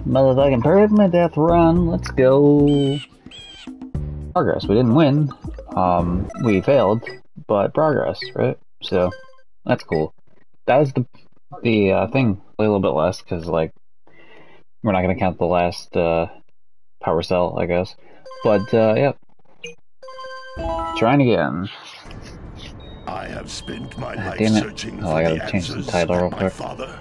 Motherfucking permadeath run. Let's go. Progress. We didn't win. We failed, but progress, right? So that's cool. That was the thing. Play a little bit less because like we're not gonna count the last power cell, I guess. But yeah, trying again. I have spent my life damn it. searching Oh, for I the gotta change the answers title real that my quick. father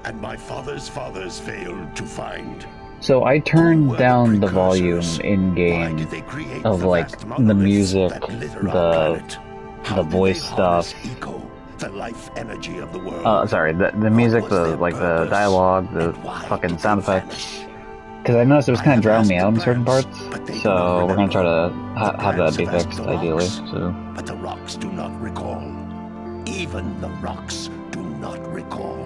and my father's fathers failed to find. So I turned down the volume in game of like the music, the voice stuff. The life energy of the world. Sorry, the music, the dialogue, the fucking sound effects. Because I noticed it was kind of drowning me out in certain parts, so we're gonna try to have that be fixed, ideally. So. But the rocks do not recall. Even the rocks do not recall.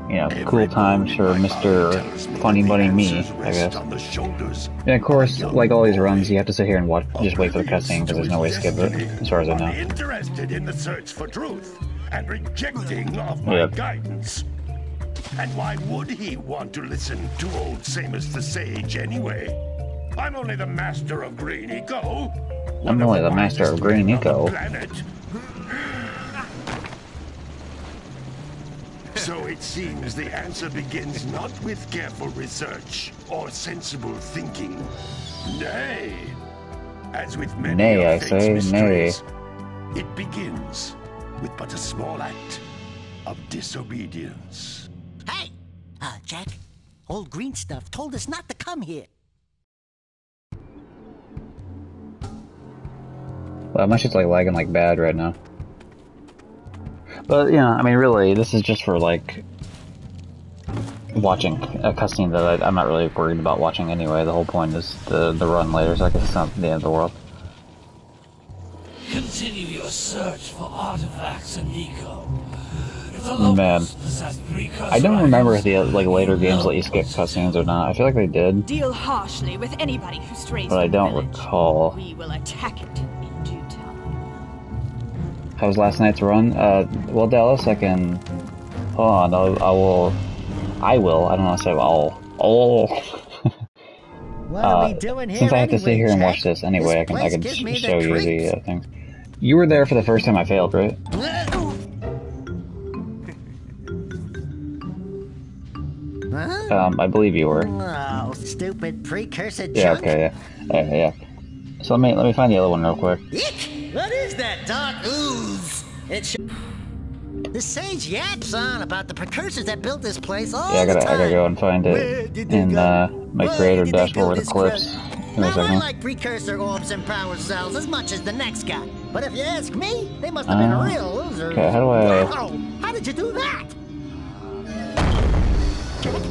You know, cool times for Mr. Funny Bunny me, I guess. And of course, like all these runs, you have to sit here and watch, just wait for the cutscene because there's no way to skip it, as far as I know. Interested in the search for truth and rejecting of my guidance. And why would he want to listen to old Samus the Sage anyway? I'm only the master of Green Eco. I'm only the master of Green Eco. So it seems the answer begins not with careful research or sensible thinking. Nay, as with many of fate's mysteries, it begins with but a small act of disobedience. Hey! Jack, old green stuff told us not to come here. Well, my shit's like lagging like bad right now. But, you know, I mean, really, this is just for, like, watching a cutscene that I'm not really worried about watching anyway. The whole point is the run later, so I guess it's not the end of the world. Continue your search for artifacts in Eco. Man, I don't remember if the like later games let you skip cutscenes or not. I feel like they did. Deal harshly with anybody who strays but I don't village. recall. We will attack it in due time. How was last night's run? Well, Dallas, I can. Hold on, I will. I don't know how to say I'll. What are we doing here since I have to anyway, sit here and Jack? watch this anyway, I can gives me the show you the creeps. things. You were there for the first time I failed, right? Huh? I believe you were. Oh, stupid precursor Yeah. junk. Okay. Yeah. Yeah. So let me find the other one real quick. Eek! What is that dark ooze? The sage yaps on about the precursors that built this place all Yeah, I the gotta time. go and find it in my creator dashboard with the clips. Give me a Now, I second. like precursor orbs and power cells as much as the next guy. But if you ask me, they must have been real losers. Okay, how do I... Wow! How did you do that?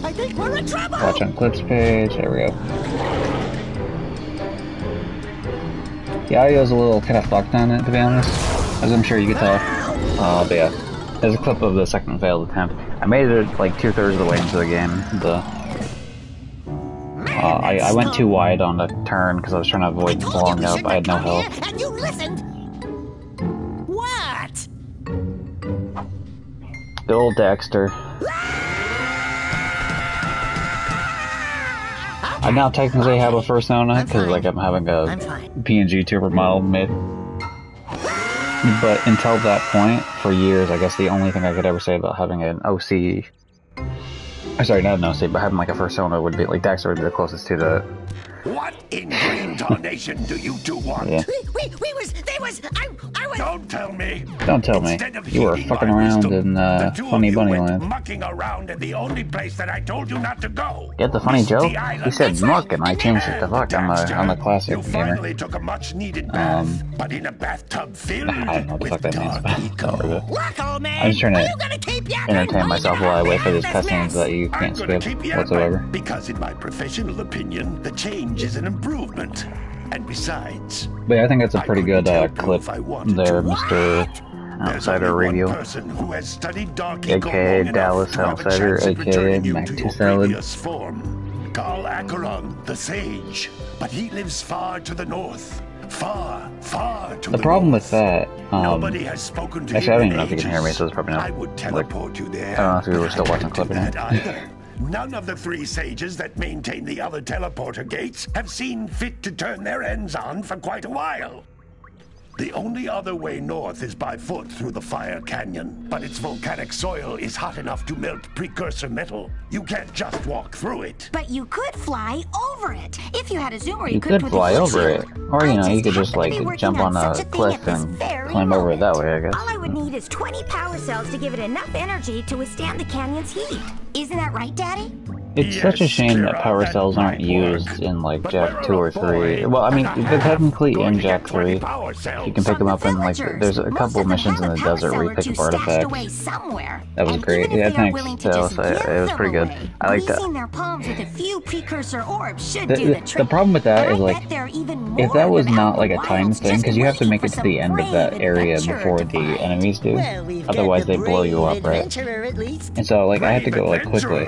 I think we're in trouble! Watch on clips page. There we go. The audio's a little kind of fucked on it, to be honest, as I'm sure you could tell. But yeah, there's a clip of the second failed attempt. I made it like 2/3 of the way into the game. I went too wide on the turn because I was trying to avoid blowing up. I had no health. And you listened! What? Good old Dexter. I now technically have a first on it because like I'm having a PNG tuber model made. But until that point, for years, I guess the only thing I could ever say about having an OC, sorry, not an OC, but having like a persona would be like Dexter would be the closest to the. What in green tarnation do you two want? Yeah. I was. Don't tell me. Don't tell me. You were fucking around in Funny Bunny Land. Mucking around in the only place that I told you not to go. Get the funny joke? Island. He said muck and I changed it to fuck. I'm a classic You gamer. finally took a much needed bath, but in a bathtub filled I don't know what the fuck that means, but don't worry about it. Look, old man, I'm just trying are to you gonna keep entertain myself while I wait for these cutscenes that you I'm can't gonna skip keep whatsoever. because in my professional opinion, the change is an improvement. And besides, But yeah, I think that's a pretty good clip if I wanted there, to. Mr. There's Outsider only one Radio, person who has studied Dark Eco aka long enough Dallas to have a Outsider, chance at aka returning you Mac to 2 your Salad. previous form. Carl Acheron, the Sage, but he lives far to the north. Far to The problem with that, Nobody has spoken to actually I him don't in even know if you can hear me, ages. so it's probably not. I would teleport you there. I don't know if you were still watching the clip or That not. either. None of the 3 sages that maintain the other teleporter gates have seen fit to turn their ends on for quite a while. The only other way north is by foot through the Fire Canyon, but its volcanic soil is hot enough to melt precursor metal. You can't just walk through it. But you could fly over it. If you had a zoomer, You could fly over it. Or, you know, you could just, like, jump on a cliff and climb over it that way, I guess. All I would need is 20 power cells to give it enough energy to withstand the canyon's heat. Isn't that right, Daddy? It's Yes, such a shame that there power are cells aren't that might used work. in, like, But Jak my 2 or little 3. boy, Well, I mean, I'm they're technically going in to get Jak 20 3. power cells. You can pick them up in, like, Villagers. there's a Most couple of them missions in have the a power desert where you cell or pick two up stashed artifacts. away somewhere. That was And great. even if Yeah, they aren't thanks, willing to Phil. just So, give it was them pretty good. away, I like that. greasing their palms with a few precursor orbs should The- do the the trick. problem with that And is, I like, bet there are even If more that was of them not out like in a the time wilds thing, just because you have to waiting make for it to some the end of that brave area adventurer before to the find. enemies do. Well, we've got Otherwise, the they blow you brave up, right? adventurer, at least. And so, like, I had to go, like, quickly.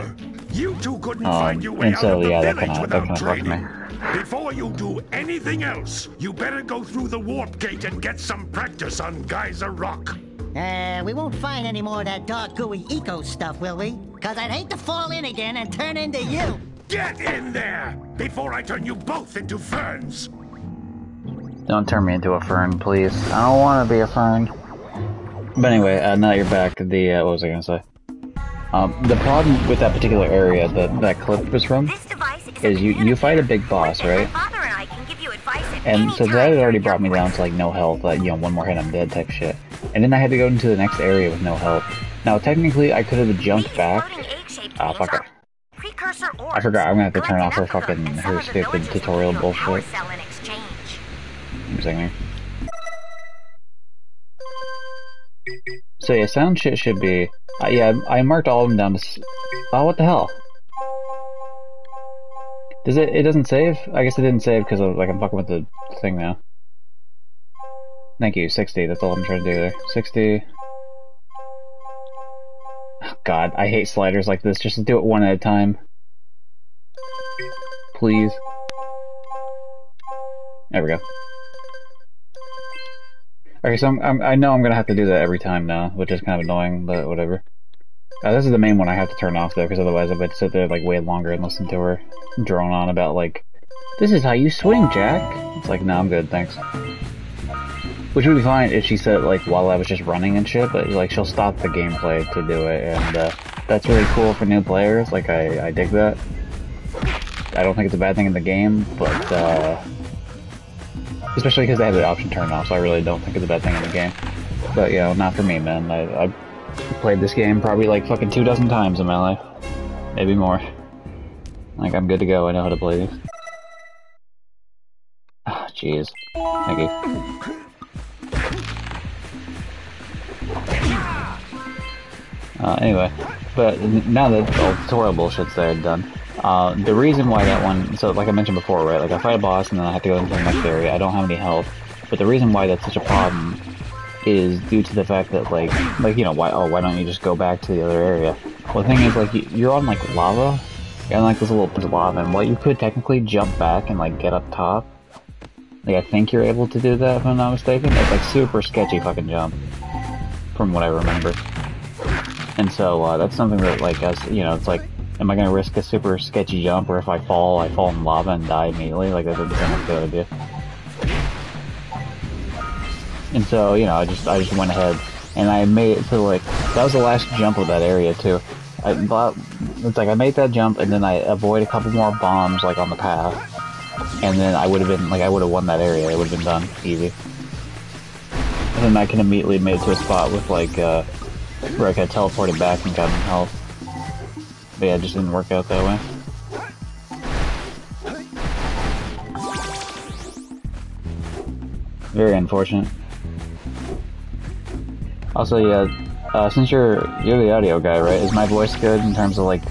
You two couldn't find your way And out so, of the yeah, that village kinda without fucked me. training. Before you do anything else, you better go through the warp gate and get some practice on Geyser Rock. We won't find any more of that dark gooey eco stuff, will we? Cause I'd hate to fall in again and turn into you. Get in there before I turn you both into ferns. Don't turn me into a fern, please. I don't want to be a fern. But anyway, now that you're back, what was I gonna say? The problem with that particular area that clip was from is you fight a big boss, right? And so that had already brought me down to, like, no health, like, you know, one more hit I'm dead type shit. And then I had to go into the next area with no health. Now, technically, I could have jumped back. Ah, fuck it. I forgot, I'm gonna have to turn off her stupid tutorial bullshit. I'm saying. So yeah, sound shit should be... yeah, I marked all of them down to... Oh, what the hell? Does it doesn't save? I guess it didn't save because like I'm fucking with the thing now. Thank you, 60, that's all I'm trying to do there. 60... Oh, God, I hate sliders like this, just do it one at a time. Please. There we go. Okay, so I know I'm gonna have to do that every time now, which is kind of annoying, but whatever. This is the main one I have to turn off though, because otherwise I would sit there like way longer and listen to her drone on about like, this is how you swing, Jak. It's like, no, I'm good, thanks. Which would be fine if she said like while I was just running and shit, but like she'll stop the gameplay to do it, and that's really cool for new players. Like I dig that. I don't think it's a bad thing in the game, but especially because they have the option turned off, so I really don't think it's a bad thing in the game. But, you know, not for me, man. I played this game probably like fucking 24 times in my life. Maybe more. Like, I'm good to go. I know how to play these. Ah, jeez. Thank you. Anyway, but now that all the tutorial bullshit's there and done, the reason why that one, so like I mentioned before, right, like I fight a boss and then I have to go into the next area, I don't have any health, but the reason why that's such a problem is due to the fact that like, you know, why don't you just go back to the other area? Well, the thing is, like, you're on, like, lava, you're on, like, this little bit of lava, and while you could technically jump back and, like, get up top, like, I think you're able to do that, if I'm not mistaken, it's, like, super sketchy fucking jump, from what I remember. And so, that's something that, like, as, you know, it's like, am I gonna risk a super sketchy jump, or if I fall in lava and die immediately? Like, that doesn't sound like a good idea. And so, you know, I just went ahead, and I made it to, like, that was the last jump of that area, too. It's like, I made that jump, and then I avoid a couple more bombs, like, on the path. And then I would have been, like, I would have won that area, it would have been done, easy. And then I can immediately made it to a spot with, like, where I could teleport it back and got some health. But yeah, it just didn't work out that way. Very unfortunate. Also, yeah, since you're the audio guy, right? Is my voice good in terms of like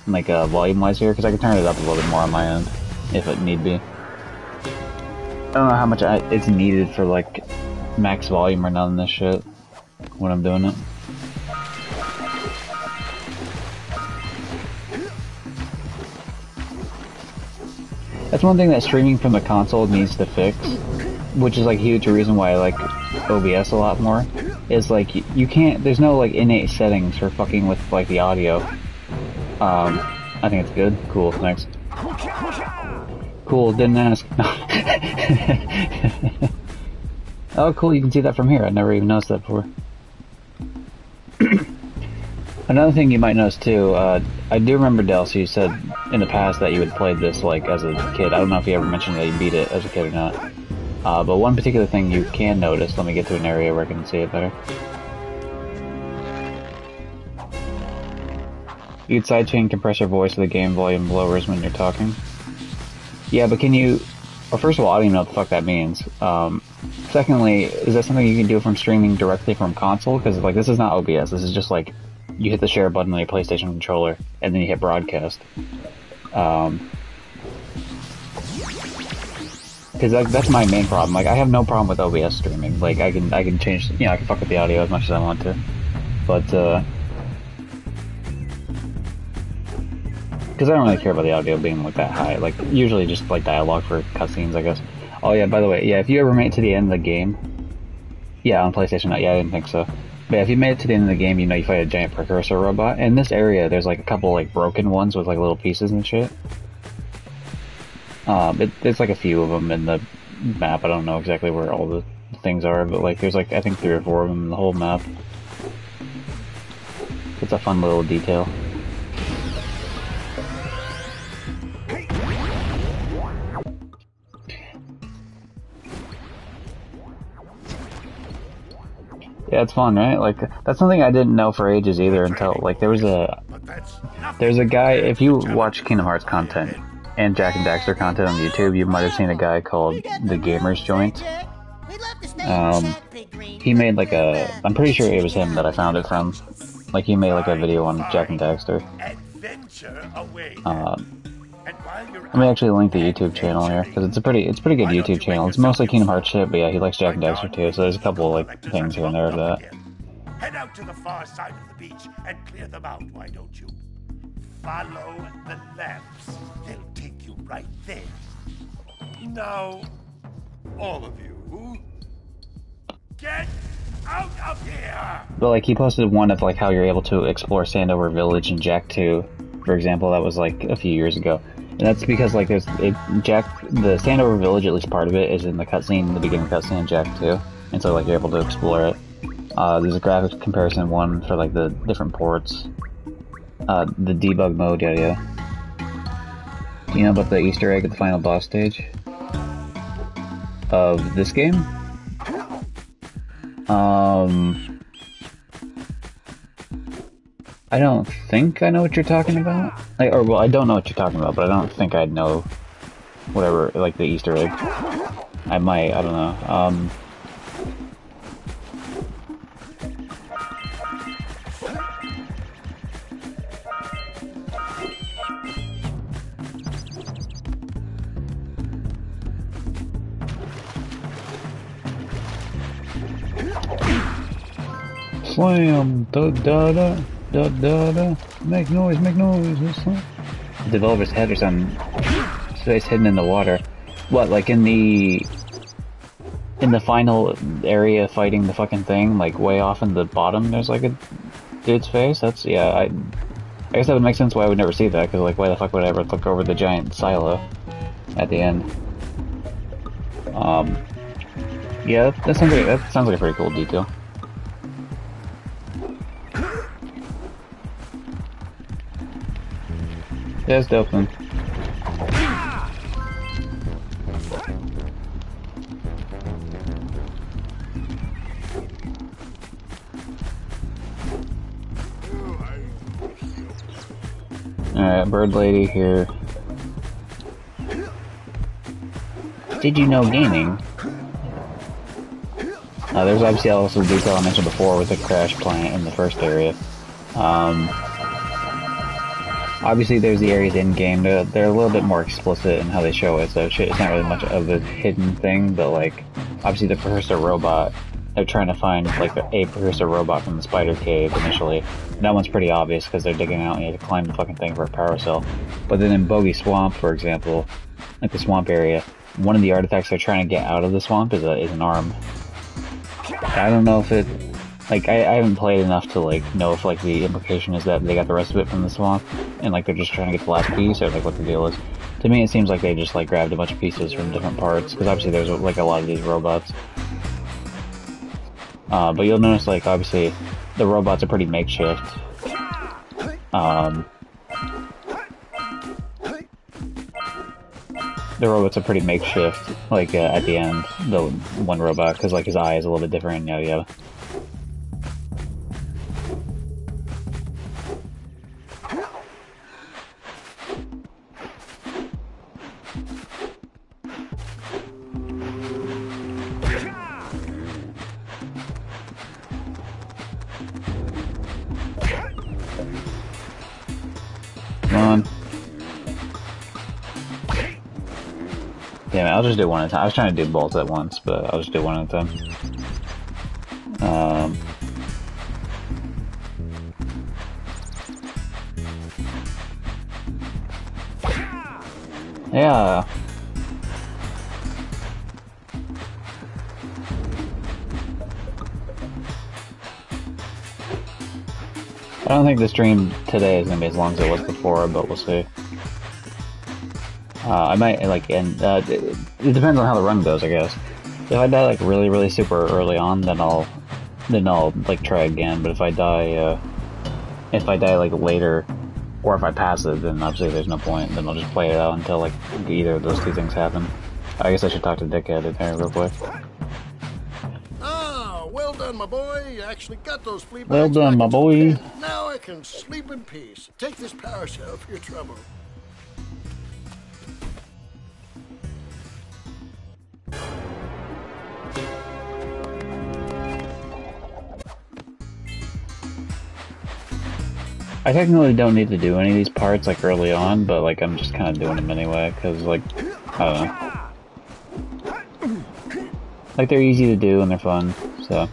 volume-wise here? Because I can turn it up a little bit more on my end, if it need be. I don't know how much it's needed for like max volume or none of this shit when I'm doing it. That's one thing that streaming from the console needs to fix, which is like a huge reason why I like OBS a lot more, is like you can't, there's no like innate settings for fucking with like the audio. I think it's good. Cool, thanks. Cool, didn't ask. Oh, cool, you can see that from here. I never even noticed that before. Another thing you might notice too, I do remember, Delcy, you said in the past that you had played this like as a kid. I don't know if you ever mentioned that you beat it as a kid or not. But one particular thing you can notice, let me get to an area where I can see it better. You can sidechain compress your voice so the game volume lowers when you're talking. Yeah, but can you... Well, first of all, I don't even know what the fuck that means. Secondly, is that something you can do from streaming directly from console? Because, like, this is not OBS. This is just, like, you hit the share button on your PlayStation controller, and then you hit broadcast. Because that's my main problem. Like, I have no problem with OBS streaming. Like, I can change... You know, I can fuck with the audio as much as I want to. But, because I don't really care about the audio being like that high. Like, usually just like dialogue for cutscenes, I guess. Oh yeah, by the way, yeah, if you ever made it to the end of the game, yeah, on PlayStation, yeah, I didn't think so. But yeah, if you made it to the end of the game, you know, you fight a giant precursor robot. In this area, there's like a couple like broken ones with like little pieces and shit. There's like a few of them in the map. I don't know exactly where all the things are, but like there's like I think 3 or 4 of them in the whole map. It's a fun little detail. Yeah, it's fun, right? Like, that's something I didn't know for ages either until, like, there's a guy, if you watch Kingdom Hearts content and Jak and Daxter content on YouTube, you might have seen a guy called The Gamer's Joint. He made like I'm pretty sure it was him that I found it from. Like, he made like a video on Jak and Daxter. Let me actually link the YouTube channel here, because it's a pretty good YouTube channel. It's mostly Kingdom Hearts shit, but yeah, he likes Jak and Daxter too, so there's a couple like things here and there of that. Head out to the far side of the beach and clear them out, why don't you? Follow the lamps. They'll take you right there. Now, all of you, get out of here! But like, he posted one of like how you're able to explore Sandover Village in Jak 2, for example. That was like a few years ago. And that's because, like, the Sandover Village, at least part of it, is in the cutscene, the beginning cutscene in Jak 2. And so, like, you're able to explore it. There's a graphics comparison one for, like, the different ports. The debug mode, yeah. Do you know about the Easter egg at the final boss stage? Of this game? I don't think I know what you're talking about. Like, or, well, I don't know what you're talking about, but I don't think I'd know whatever, like, the Easter egg. I might, I don't know. Slam! Da-da-da! Da-da-da! Make noise, make noise! The developer's head or some space hidden in the water. What, like in the final area fighting the fucking thing, like way off in the bottom there's like a dude's face? That's, yeah, I guess that would make sense why I would never see that, because like why the fuck would I ever look over the giant silo at the end? Yeah, that sounds like a pretty cool detail. Yeah, it's dope, man. Alright, Bird Lady here. Did you know gaming? There's obviously also the detail I mentioned before with the crash plant in the first area. Obviously there's the areas in-game, they're a little bit more explicit in how they show it, so it's not really much of a hidden thing, but like, obviously the precursor robot, they're trying to find like a precursor robot from the spider cave initially. And that one's pretty obvious because they're digging out and you have to climb the fucking thing for a power cell. But then in Bogey Swamp, for example, like the swamp area, one of the artifacts they're trying to get out of the swamp is an arm. I don't know if it Like, I haven't played enough to, like, know if, like, the implication is that they got the rest of it from the swamp, and, like, they're just trying to get the last piece, or, like, what the deal is. To me, it seems like they just, like, grabbed a bunch of pieces from different parts, because obviously there's, like, a lot of these robots. But you'll notice, like, obviously, the robots are pretty makeshift. The robots are pretty makeshift, like, at the end, the one robot, because, like, his eye is a little bit different, yada yada. Come on. Damn it, I'll just do one at a time. I was trying to do both at once, but I'll just do one at a time. Yeah. I don't think the stream today is going to be as long as it was before, but we'll see. I might, like, it depends on how the run goes, I guess. If I die, like, really super early on, then I'll, like, try again, but if I die, like, later, or if I pass it, then obviously there's no point, then I'll just play it out until, like, either of those two things happen. I guess I should talk to Dickhead in there real quick. Ah, well done, my boy. You actually got those flea bites. Well done, my boy. Now I can sleep in peace. Take this power cell for your trouble. I technically don't need to do any of these parts, like, early on, but, like, I'm just kind of doing them anyway, because, like, I don't know. Like, they're easy to do and they're fun, so.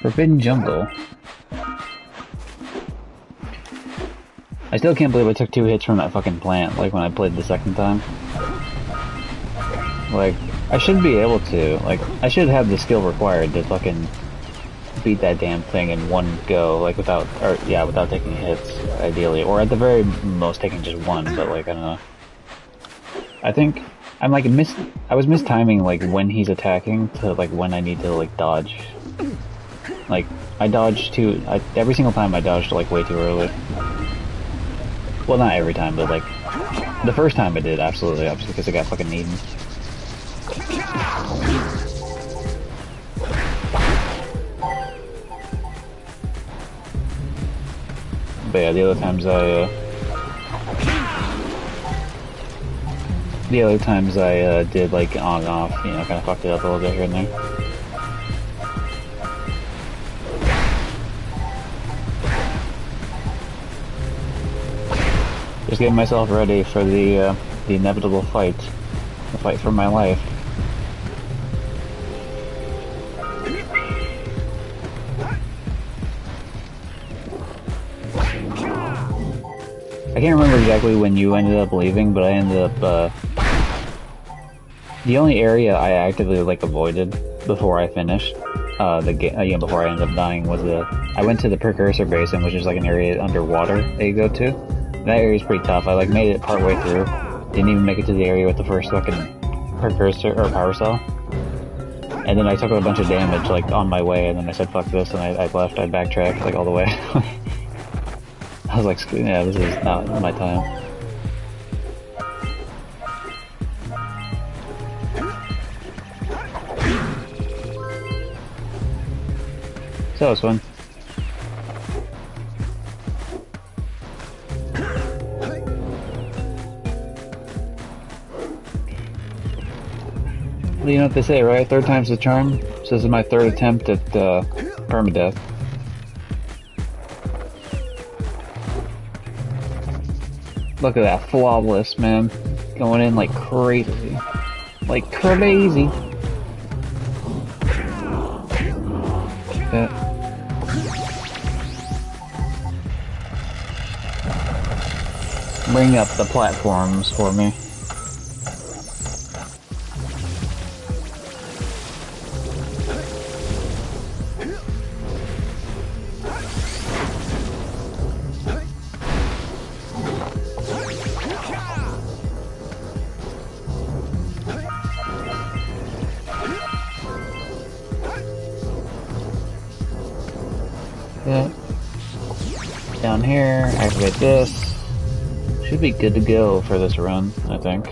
Forbidden Jungle. I still can't believe I took 2 hits from that fucking plant, like, when I played the second time. Like, I should be able to, like, I should have the skill required to fucking beat that damn thing in one go, like, without taking hits, ideally. Or at the very most taking just one, but, like, I don't know. I think, I'm, like, I was mistiming, like, when he's attacking to, like, when I need to, like, dodge. Like, I dodged every single time I dodged, like, way too early. Well, not every time, but, like, the first time I did, absolutely, obviously, because I got fucking eaten. But yeah, the other times I did, like, on and off, you know, kind of fucked it up a little bit here and there. Just getting myself ready for the inevitable fight. The fight for my life. I can't remember exactly when you ended up leaving, but I ended up, the only area I actively, like, avoided before I finished, before I ended up dying was I went to the Precursor Basin, which is, like, an area underwater that you go to. That area's pretty tough. I, like, made it partway through. Didn't even make it to the area with the first fucking Precursor, or Power Cell. And then I took a bunch of damage, like, on my way, and then I said, fuck this, and I left, I backtracked, like, all the way. I was like, yeah, this is not my time. So it was fun. Well, you know what they say, right? Third time's the charm. So this is my third attempt at permadeath. Look at that, flawless, man. Going in like crazy. Like crazy. Yeah. bring up the platforms for me. Yeah. Down here, activate this. Should be good to go for this run, I think.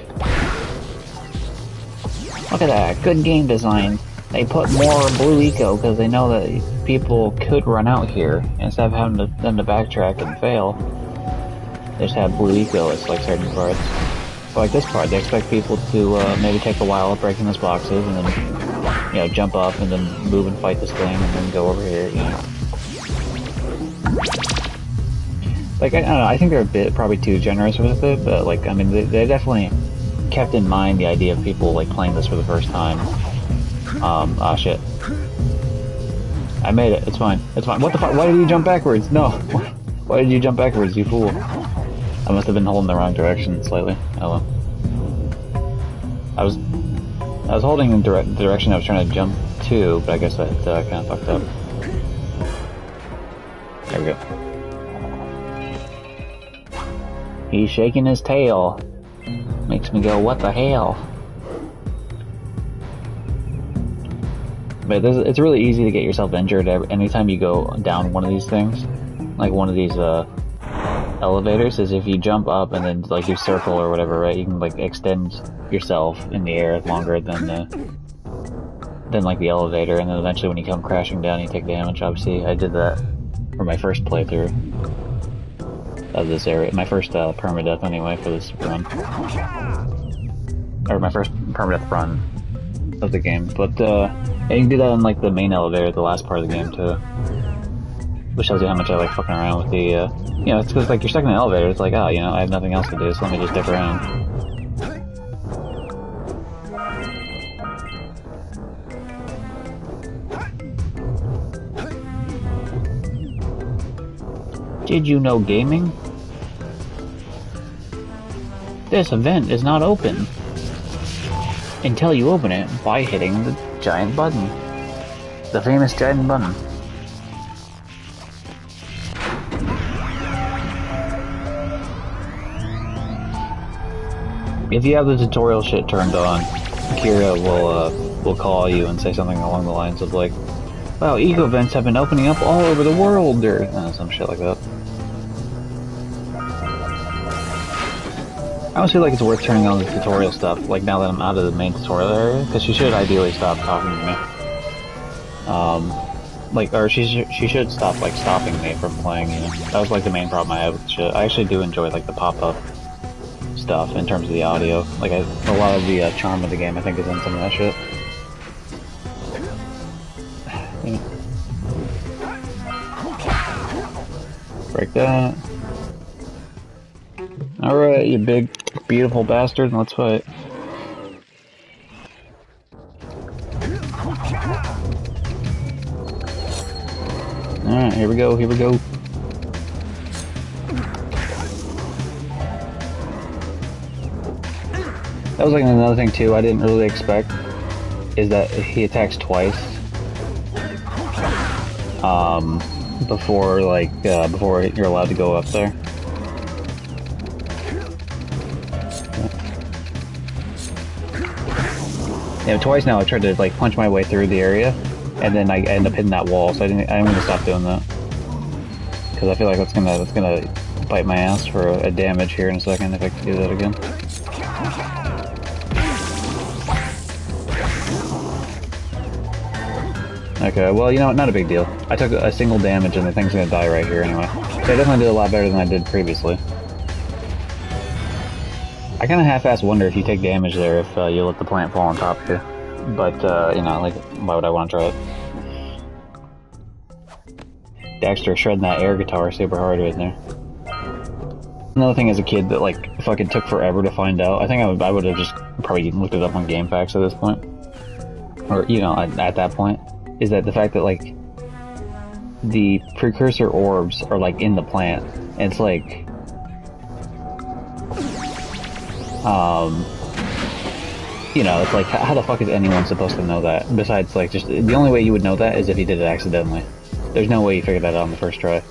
Look at that, good game design. They put more blue eco because they know that people could run out here. Instead of having them to backtrack and fail, they just have blue eco. It's like certain parts. But like this part, they expect people to maybe take a while breaking those boxes and then, you know, jump up and then move and fight this thing and then go over here, you know. Like, I don't know, I think they're a bit probably too generous with it, but like, I mean, they definitely kept in mind the idea of people like playing this for the first time. Ah shit. I made it, it's fine, it's fine. What the fuck, why did you jump backwards? No, why did you jump backwards, you fool? I must have been holding the wrong direction slightly. Oh well. I was holding the direction I was trying to jump to, but I guess that kind of fucked up. There we go. He's shaking his tail. Makes me go, what the hell? But it's really easy to get yourself injured anytime you go down one of these things. Like one of these elevators, is if you jump up and then like do circle or whatever, right? You can like extend yourself in the air longer than like the elevator, and then eventually when you come crashing down you take damage. Obviously I did that for my first playthrough of this area, my first permadeath anyway for this run, or my first permadeath run of the game. But yeah, you can do that in like the main elevator at the last part of the game too, which shows you how much I like fucking around with the you know, it's because like you're stuck in an elevator, it's like, oh, you know, I have nothing else to do, so let me just dick around. Did you know gaming? This event is not open until you open it by hitting the giant button. The famous giant button. If you have the tutorial shit turned on, Kira will call you and say something along the lines of like, wow, eco events have been opening up all over the world, or some shit like that. I almost feel like it's worth turning on the tutorial stuff, like now that I'm out of the main tutorial area, because she should ideally stop talking to me. Like, or she should stop, like, stopping me from playing, you know. That was, like, the main problem I had with the shit. I actually do enjoy, like, the pop-up stuff in terms of the audio. Like, a lot of the charm of the game, I think, is in some of that shit. Break that. Alright, you big, beautiful bastard, let's fight. Alright, here we go, here we go. That was like another thing too I didn't really expect, is that he attacks twice. Before you're allowed to go up there. Yeah, twice now I've tried to like punch my way through the area, and then I end up hitting that wall. So I'm gonna stop doing that because I feel like that's gonna bite my ass for a damage here in a second if I do that again. Okay, well, you know what, not a big deal. I took a single damage and the thing's gonna die right here anyway. So I definitely did a lot better than I did previously. I kinda half-ass wonder if you take damage there if you let the plant fall on top of you. But, you know, like, why would I want to try it? Daxter shredding that air guitar super hard right there. Another thing as a kid that, like, fucking took forever to find out, I think I would have just probably looked it up on GameFAQs at this point. Or, you know, at that point. Is that the fact that, like, the precursor orbs are, like, in the plant. And it's like... You know, it's like, how the fuck is anyone supposed to know that? Besides, like, just, the only way you would know that is if you did it accidentally. There's no way you figured that out on the first try.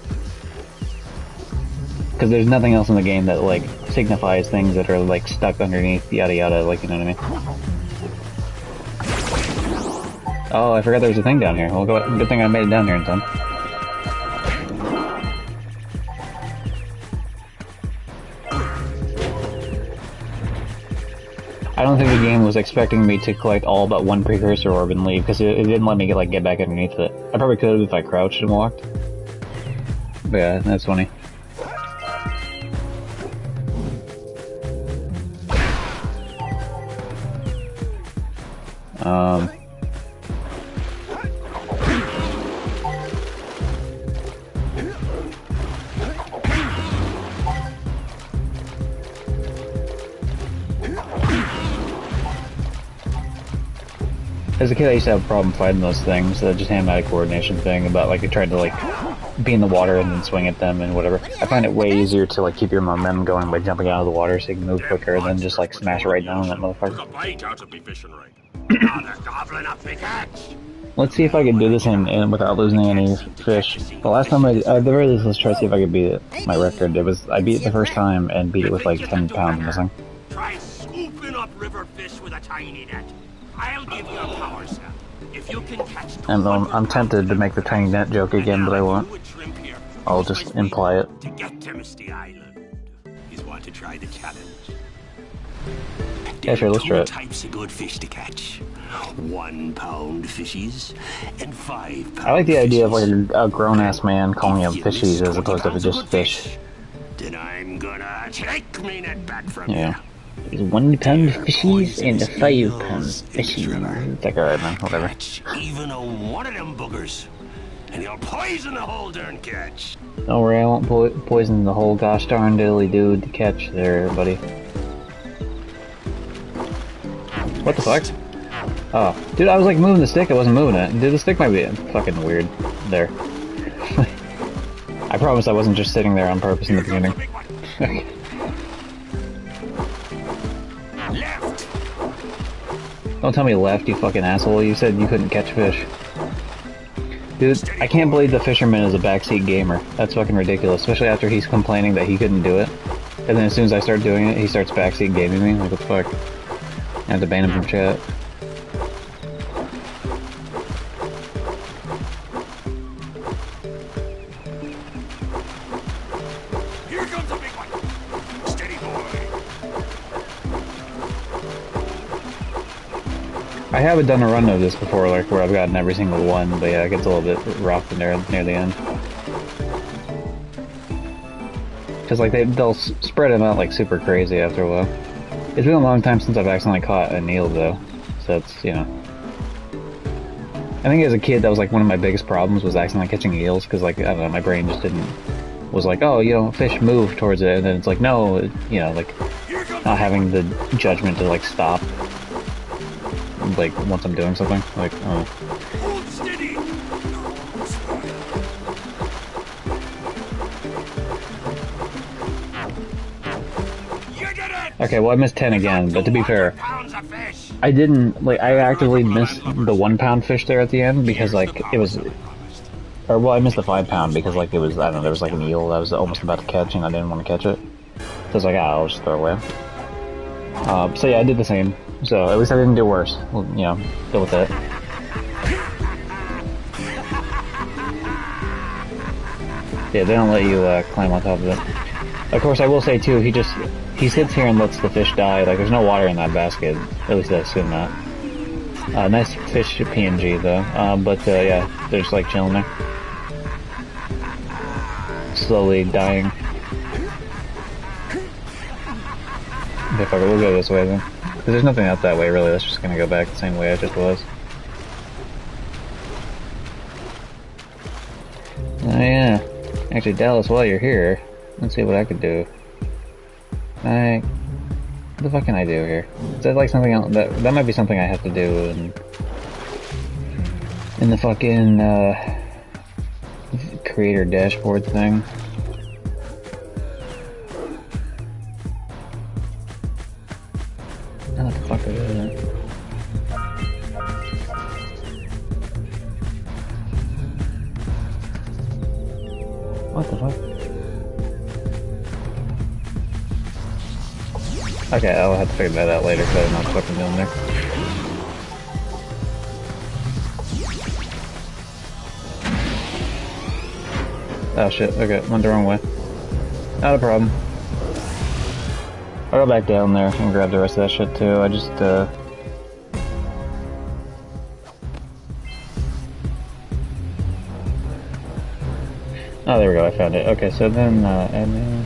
Because there's nothing else in the game that, like, signifies things that are, like, stuck underneath, yada yada, like, you know what I mean? Oh, I forgot there was a thing down here. Well, good thing I made it down here in time. I don't think the game was expecting me to collect all but one precursor orb and leave, because it didn't let me get back underneath it. I probably could have if I crouched and walked. But yeah, that's funny. As a kid, I used to have a problem fighting those things. Just hand-eye coordination thing about, like, you tried to, like, be in the water and then swing at them and whatever. I find it way easier to, like, keep your momentum going by jumping out of the water so you can move quicker than just, like, smash right down on that motherfucker. Let's see if I can do this without losing any fish. The last time at the very least, let's try to see if I can beat it. My record, I beat it the first time and beat it with, like, 10 pounds missing. Try scooping up river fish with a tiny net. I'll give you a power cell. If you can catch I'm tempted to make the tiny net joke again, but I won't. I'll just imply it. To get to Misty Island. He's want to try the challenge. Yeah, sure, let's try it. Types of good fish to catch. 1 pound fishies and 5 pound I like the idea of, like, fishies. a grown-ass man calling them fishies as opposed to just fish. Then I'm gonna take me net back from Yeah. There's 1 pound fishies and a 5 pound fishies. It's like, alright man, whatever. Catch even a one of them boogers, and you'll poison the whole darn catch. Don't worry, I won't poison the whole gosh darn diddly dude to catch there, buddy. What the fuck? Oh, dude, I was like moving the stick, I wasn't moving it. Dude, the stick might be fucking weird. There. I promise I wasn't just sitting there on purpose in the beginning. Left. Don't tell me left, you fucking asshole. You said you couldn't catch fish. Dude, I can't believe the fisherman is a backseat gamer. That's fucking ridiculous, especially after he's complaining that he couldn't do it. And then as soon as I start doing it, he starts backseat gaming me. Like, what the fuck? I have to ban him from chat. Here comes a big one. Steady, boy. I haven't done a run of this before, like, where I've gotten every single one, but yeah, it gets a little bit rough in there near the end. Because, like, they'll spread them out, like, super crazy after a while. It's been a long time since I've accidentally caught a Neil, though, so it's, you know. I think as a kid, that was, like, one of my biggest problems, was accidentally catching eels, because, like, I don't know, my brain just was like, oh, you know, fish move towards it, and then it's like, no, you know, like, not having the judgment to, like, stop, like, once I'm doing something, like, oh. Hold steady. You did it. Okay, well, I missed 10 again, but to be fair, 200 pounds of fish. I didn't, like, I actively missed the 1 pound fish there at the end, because, like, it was, or, well, I missed the 5 pound, because, like, it was, I don't know, there was, like, an eel that I was almost about to catch, and I didn't want to catch it. So I was like, I'll just throw it away. So yeah, I did the same. So at least I didn't do worse. Well, you know, deal with it. Yeah, they don't let you climb on top of it. Of course, I will say too, he sits here and lets the fish die. Like, there's no water in that basket. At least I assume that. Nice fish PNG though. But yeah, they're just like chilling there. Slowly dying. Okay, fuck it, we'll go this way then. Because there's nothing out that way really, that's just gonna go back the same way I just was. Oh yeah. Actually, Dallas, while you're here, let's see what I could do. What the fuck can I do here? Is that like something else? That might be something I have to do in the fucking, creator dashboard thing. What the fuck? Okay, I'll have to figure that out later because I don't know what the fuck I'm doing there. Oh shit, okay, went the wrong way. Not a problem. I'll go back down there and grab the rest of that shit too. I just, oh, there we go, I found it. Okay, so then, admin...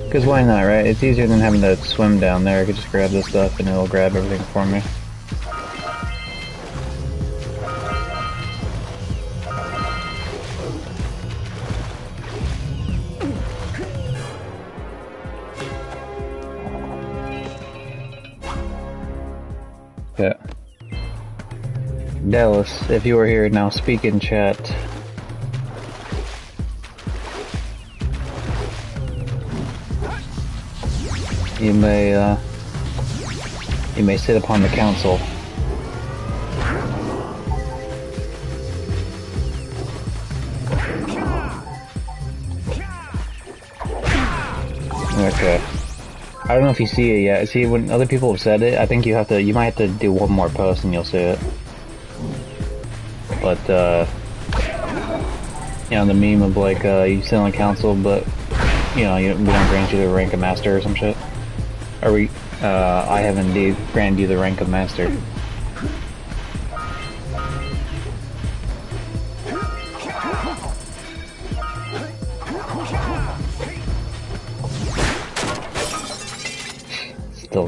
Because why not, right? It's easier than having to swim down there. I could just grab this stuff and it'll grab everything for me. Yeah. Dallas, if you were here now, speak in chat. You may sit upon the council. Okay. I don't know if you see it yet. See, when other people have said it, I think you might have to do one more post and you'll see it. But, you know, the meme of like, you sit on the council, but, you know, we don't grant you the rank of master or some shit. I have indeed granted you the rank of master.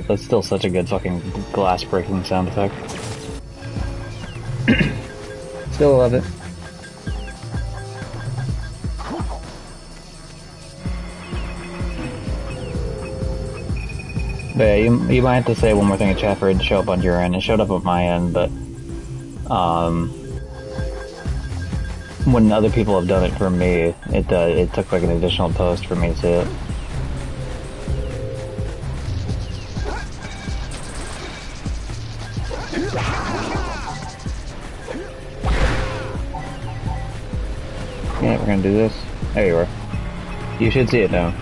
That's still such a good fucking glass breaking sound effect. Still love it. But yeah, you might have to say one more thing in chat for it to show up on your end. It showed up on my end, but when other people have done it for me, it took like an additional post for me to see it. Yeah, we're gonna do this. There you are. You should see it now.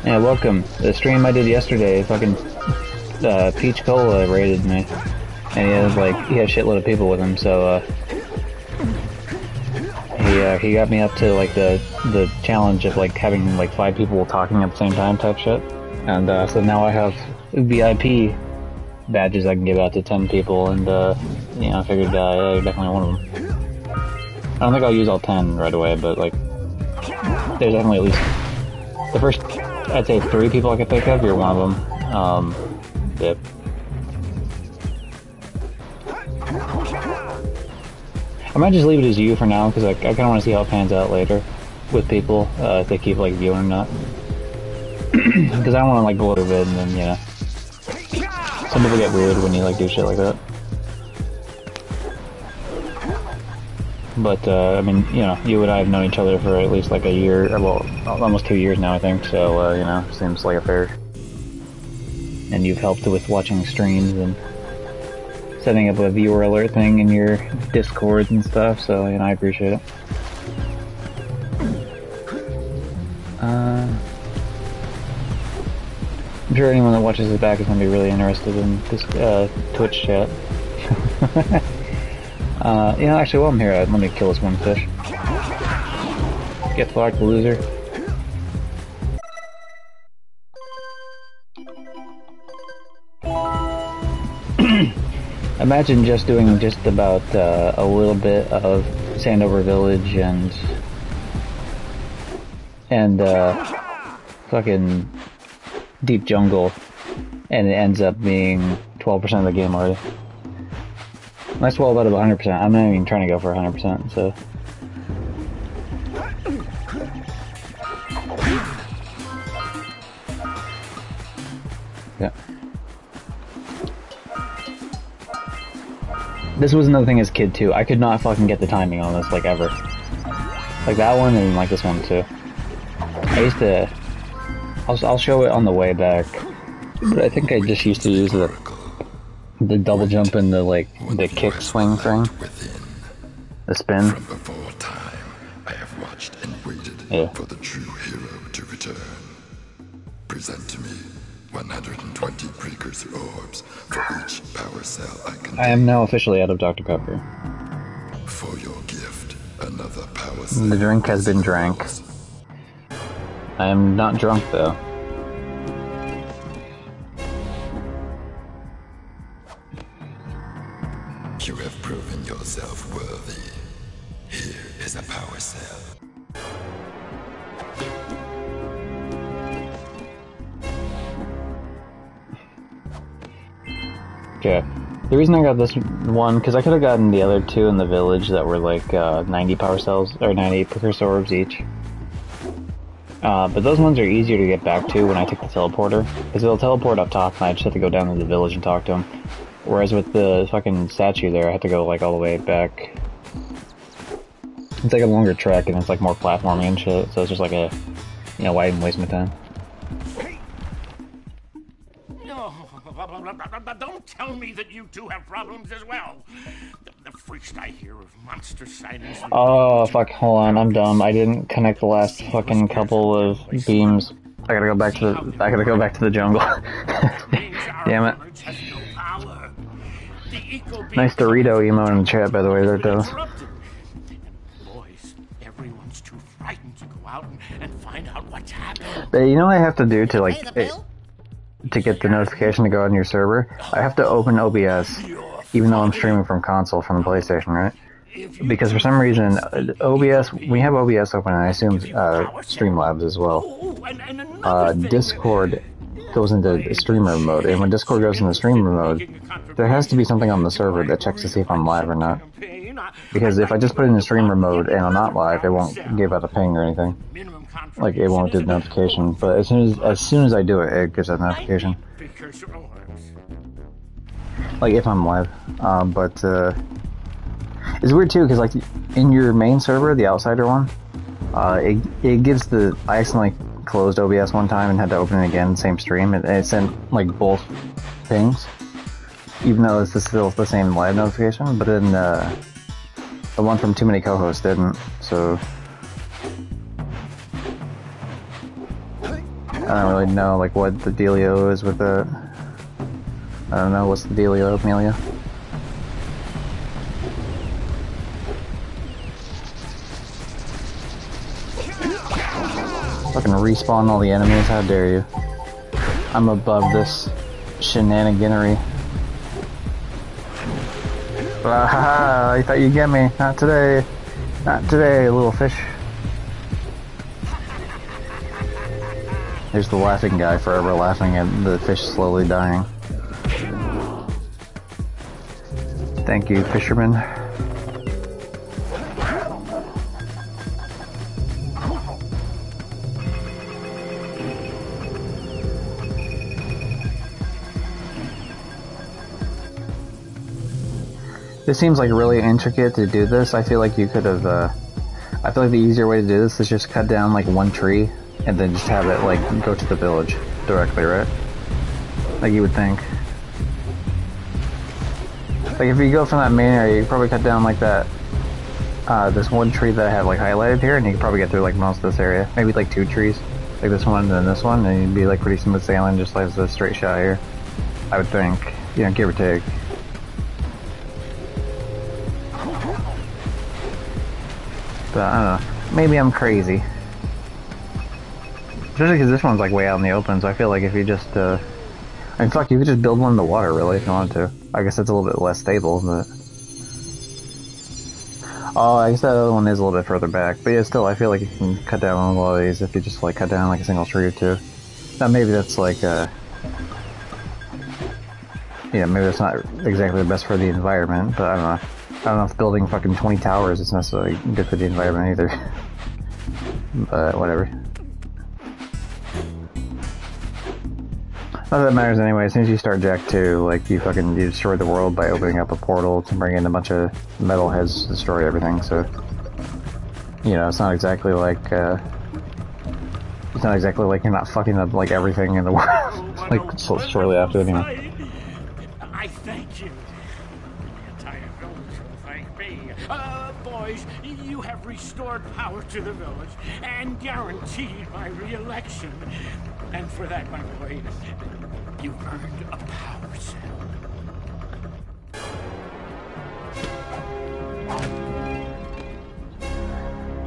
Yeah, welcome. The stream I did yesterday, fucking Peach Cola raided me, and he had a shitload of people with him. So he got me up to like the challenge of like having like 5 people talking at the same time type shit. And so now I have VIP badges I can give out to 10 people, and you know, I figured yeah, you're definitely one of them. I don't think I'll use all 10 right away, but like there's definitely at least the first, I'd say 3 people I could think of. You're one of them. Yep. I might just leave it as you for now because I kind of want to see how it pans out later with people if they keep like viewing or not. Because I don't want to like blow their vid and then, you know, some people get weird when you like do shit like that. But I mean, you know, you and I have known each other for at least like a year, well, almost 2 years now, I think. So you know, seems like a fair. And you've helped with watching streams and setting up a viewer alert thing in your Discords and stuff. So you know, I appreciate it. I'm sure anyone that watches this back is going to be really interested in this Twitch chat. You know, actually, while I'm here, let me kill this one fish. Get fucked, loser. Imagine just doing just about a little bit of Sandover Village and fucking Deep Jungle, and it ends up being 12% of the game already. That's well about 100%. I'm not even trying to go for 100%, so. Yeah. This was another thing as a kid too. I could not fucking get the timing on this, like, ever. Like that one and like this one too. I used to... I'll show it on the way back. But I think I just used to use the double jump and the, like, the kick swing thing. The spin. From before time, I have watched and waited for the true hero to return. Present to me 120 precursor orbs for each power cell I contain. I am now officially out of Dr. Pepper. For your gift, another power cell. The drink has been drank. I am not drunk though. You have proven yourself worthy. Here is a power cell. Okay. The reason I got this one, because I could have gotten the other two in the village that were like 90 power cells, or 90 precursor orbs each. But those ones are easier to get back to when I take the teleporter, because they'll teleport up top and I just have to go down to the village and talk to them. Whereas with the fucking statue there, I have to go like all the way back. It's like a longer trek and it's like more platforming and shit, so it's just like a, you know, why even waste my time? Don't tell me that you two have problems as well. The first I hear of monster sightings... Oh, fuck, hold on, I'm dumb. I didn't connect the last fucking couple of beams. I gotta go back to the jungle. Damn it. Nice Dorito emote in the chat, by the way, there it goes. Boys, everyone's too frightened to go out and find out what's happened. But you know what I have to do to, like, to get the notification to go on your server? I have to open OBS, even though I'm streaming from console from the PlayStation, right? Because for some reason, OBS, we have OBS open, and I assume Streamlabs as well. Discord goes into streamer mode, and when Discord goes into streamer mode, there has to be something on the server that checks to see if I'm live or not. Because if I just put it in streamer mode and I'm not live, it won't give out a ping or anything. Like, it won't do the notification, but as soon as I do it, it gives out a notification. Like, if I'm live. It's weird too, because, like, in your main server, the Outsider one, it gives the... I accidentally closed OBS one time and had to open it again, same stream, and it sent, like, both pings. Even though it's still the same live notification, but then, the one from Too Many Co-Hosts didn't, so... I don't really know, like, what the dealio is with it. I don't know, what's the dealio, Amelia? Fucking respawn all the enemies, how dare you. I'm above this shenaniganery. Haha, I thought you'd get me. Not today. Not today, little fish. Here's the laughing guy, forever laughing at the fish slowly dying. Thank you, fisherman. This seems like really intricate to do this. I feel like you could have, I feel like the easier way to do this is just cut down like one tree and then just have it like go to the village directly, right? Like you would think. Like if you go from that main area, you could probably cut down like that, this one tree that I have like highlighted here, and you could probably get through like most of this area. Maybe like two trees, like this one and then this one, and you'd be like pretty smooth sailing just like a straight shot here. I would think, you know, give or take. But I don't know, maybe I'm crazy. Especially because this one's like way out in the open, so I feel like if you just, I mean fuck, you could just build one in the water really if you wanted to. I guess it's a little bit less stable, but... Oh, I guess that other one is a little bit further back, but yeah, still, I feel like you can cut down on a lot of these if you just like cut down like a single tree or two. Now maybe that's like, yeah, maybe that's not exactly the best for the environment, but I don't know. I don't know if building fucking 20 towers is necessarily good for the environment either. But whatever. Not that it matters anyway. As soon as you start Jack 2, like, you destroy the world by opening up a portal to bring in a bunch of metalheads to destroy everything, so... You know, it's not exactly like, it's not exactly like you're not fucking up, like, everything in the world, like, shortly after, anyway. I thank you. The entire village will thank me. Boys, you have restored power to the village and guaranteed my re-election. And for that, my boy, you've earned a power cell.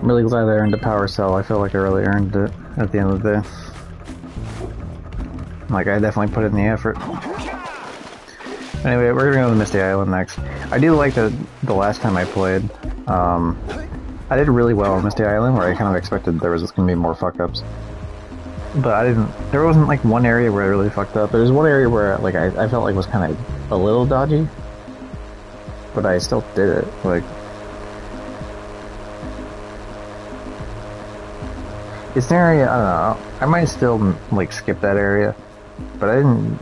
I'm really glad I earned a power cell. I feel like I really earned it at the end of the day. Like, I definitely put in the effort. Anyway, we're gonna go to Misty Island next. I do like that the last time I played, I did really well on Misty Island, where I kind of expected there was just gonna be more fuck-ups. But I didn't, there wasn't like one area where I really fucked up. There was one area where, like, I felt like was kind of a little dodgy. But I still did it, like... It's an area, I don't know, I might still, like, skip that area, but I didn't...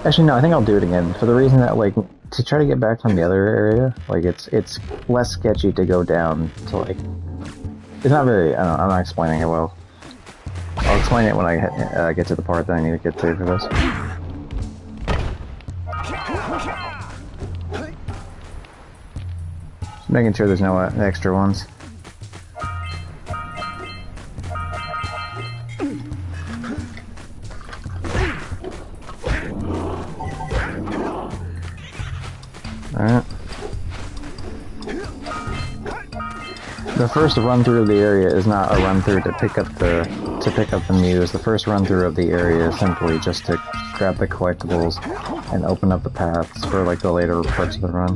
Actually, no, I think I'll do it again, for the reason that, like, to try to get back from the other area, like, it's less sketchy to go down to, like... It's not very, I don't know, I'm not explaining it well. I'll explain it when I get to the part that I need to get to for this. Just making sure there's no extra ones. Alright. The first run through of the area is not a run through to pick up the muse. The first run through of the area is simply just to grab the collectibles and open up the paths for like the later parts of the run.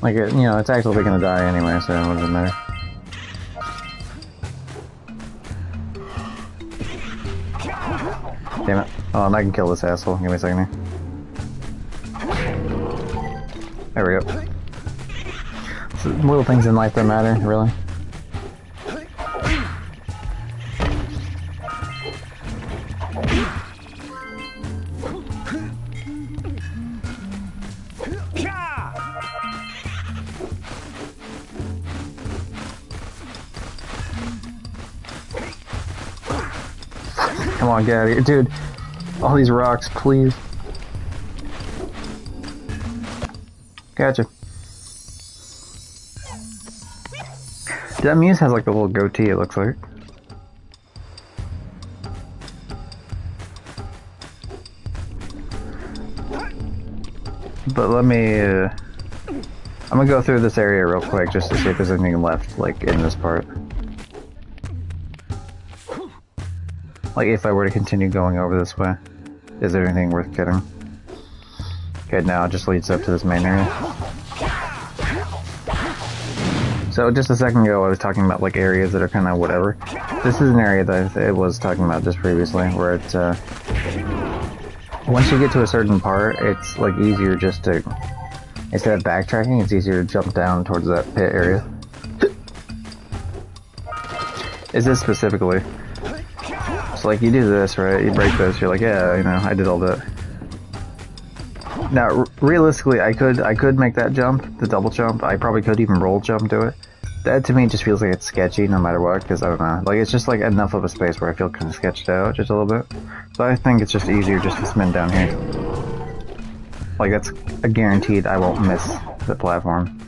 Like, you know, it's actually gonna die anyway, so it doesn't matter. Damn it. Oh, and I can kill this asshole. Give me a second here. There we go. So, little things in life that matter, really. Come on, get out of here. Dude, all these rocks, please. Gotcha. That muse has like a little goatee, it looks like. But let me, I'm gonna go through this area real quick just to see if there's anything left, like, in this part. Like, if I were to continue going over this way, is there anything worth getting? Okay, now it just leads up to this main area. So, just a second ago I was talking about, like, areas that are kind of whatever. This is an area that I was talking about just previously, where it's, once you get to a certain part, it's, like, easier just to, instead of backtracking, it's easier to jump down towards that pit area. Is this specifically? So, like, you do this, right? You break this, you're like, yeah, you know, I did all that. Now, realistically, I could make that jump, the double jump. I probably could even roll jump to it. That, to me, just feels like it's sketchy no matter what, because, I don't know. Like, it's just, like, enough of a space where I feel kind of sketched out just a little bit. So I think it's just easier just to spin down here. Like, that's a guaranteed I won't miss the platform.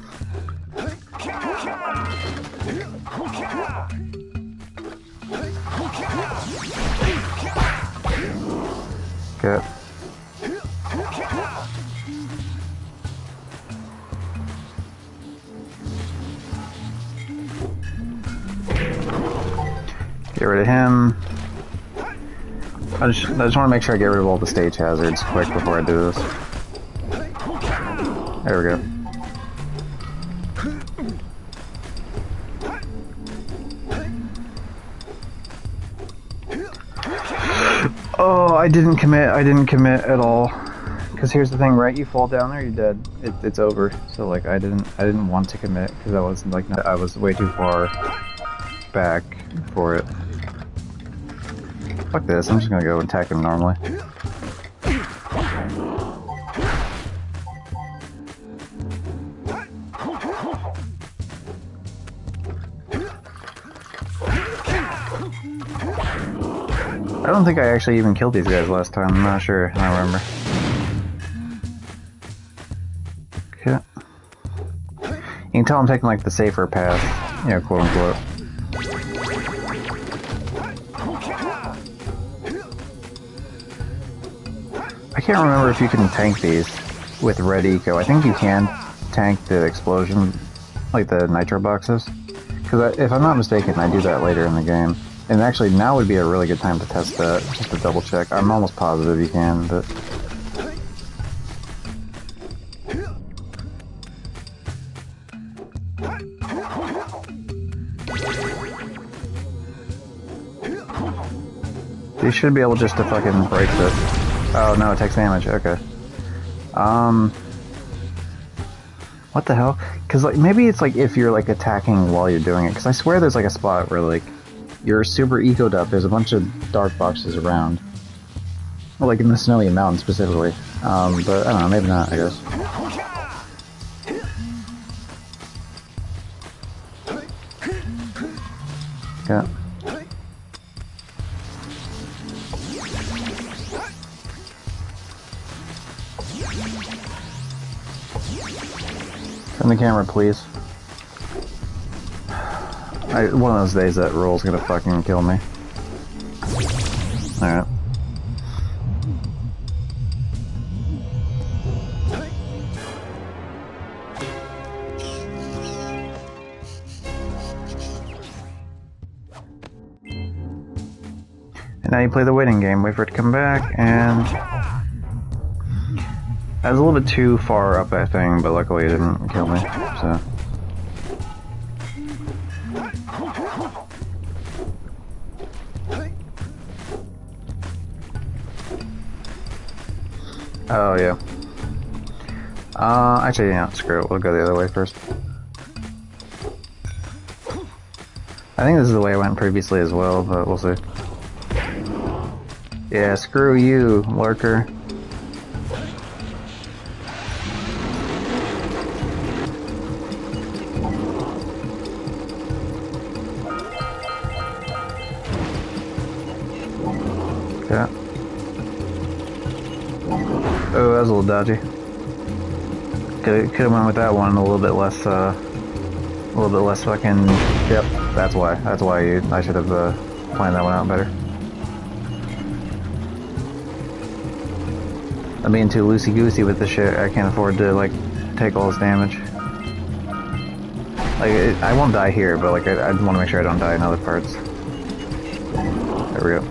Okay. Get rid of him. I just want to make sure I get rid of all the stage hazards quick before I do this. There we go. Oh, I didn't commit at all. Because here's the thing, right? You fall down there, you're dead. It's over. So like, I didn't want to commit because I was like, I was way too far back for it. Fuck this. I'm just gonna go attack him normally. I don't think I actually even killed these guys last time. I'm not sure. I don't remember. Okay. You can tell I'm taking like the safer path, you know, quote unquote. I can't remember if you can tank these with red eco. I think you can tank the explosion, like the nitro boxes. Because if I'm not mistaken, I do that later in the game. And actually, now would be a really good time to test that, just to double check. I'm almost positive you can, but... You should be able just to fucking break this. Oh no, it takes damage, okay. What the hell? Because like, maybe it's like if you're like attacking while you're doing it, because I swear there's like a spot where like, you're super ecoed up, there's a bunch of dark boxes around. Well, like in the Snowy Mountain specifically. But I don't know, maybe not, I guess. Yeah. Turn the camera, please. One of those days that roll's gonna fucking kill me. Alright. And now you play the waiting game, wait for it to come back, and... I was a little bit too far up that thing, but luckily it didn't kill me, so... Oh, yeah. Actually, yeah, screw it. We'll go the other way first. I think this is the way I went previously as well, but we'll see. Yeah, screw you, lurker. Yeah. Oh, that was a little dodgy. Could have went with that one a little bit less fucking. Yep, that's why. That's why I should have planned that one out better. I'm being too loosey goosey with this shit. I can't afford to like take all this damage. Like I won't die here, but like I want to make sure I don't die in other parts. There we go.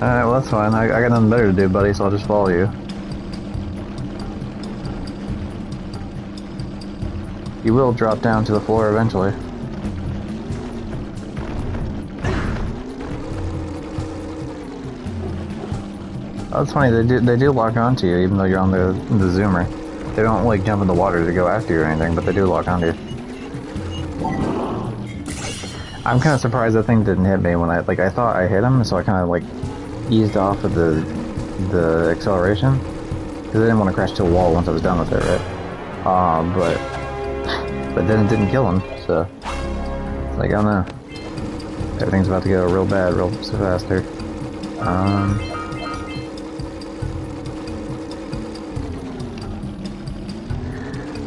Alright, well that's fine. I got nothing better to do, buddy, so I'll just follow you. You will drop down to the floor eventually. Oh, it's funny, they do lock onto you even though you're on the zoomer. They don't like jump in the water to go after you or anything, but they do lock onto you. I'm kind of surprised that thing didn't hit me when I thought I hit him, so I kind of like eased off of the acceleration because I didn't want to crash to a wall once I was done with it, right? But then it didn't kill him, so it's like I don't know. Everything's about to go real bad, real fast here.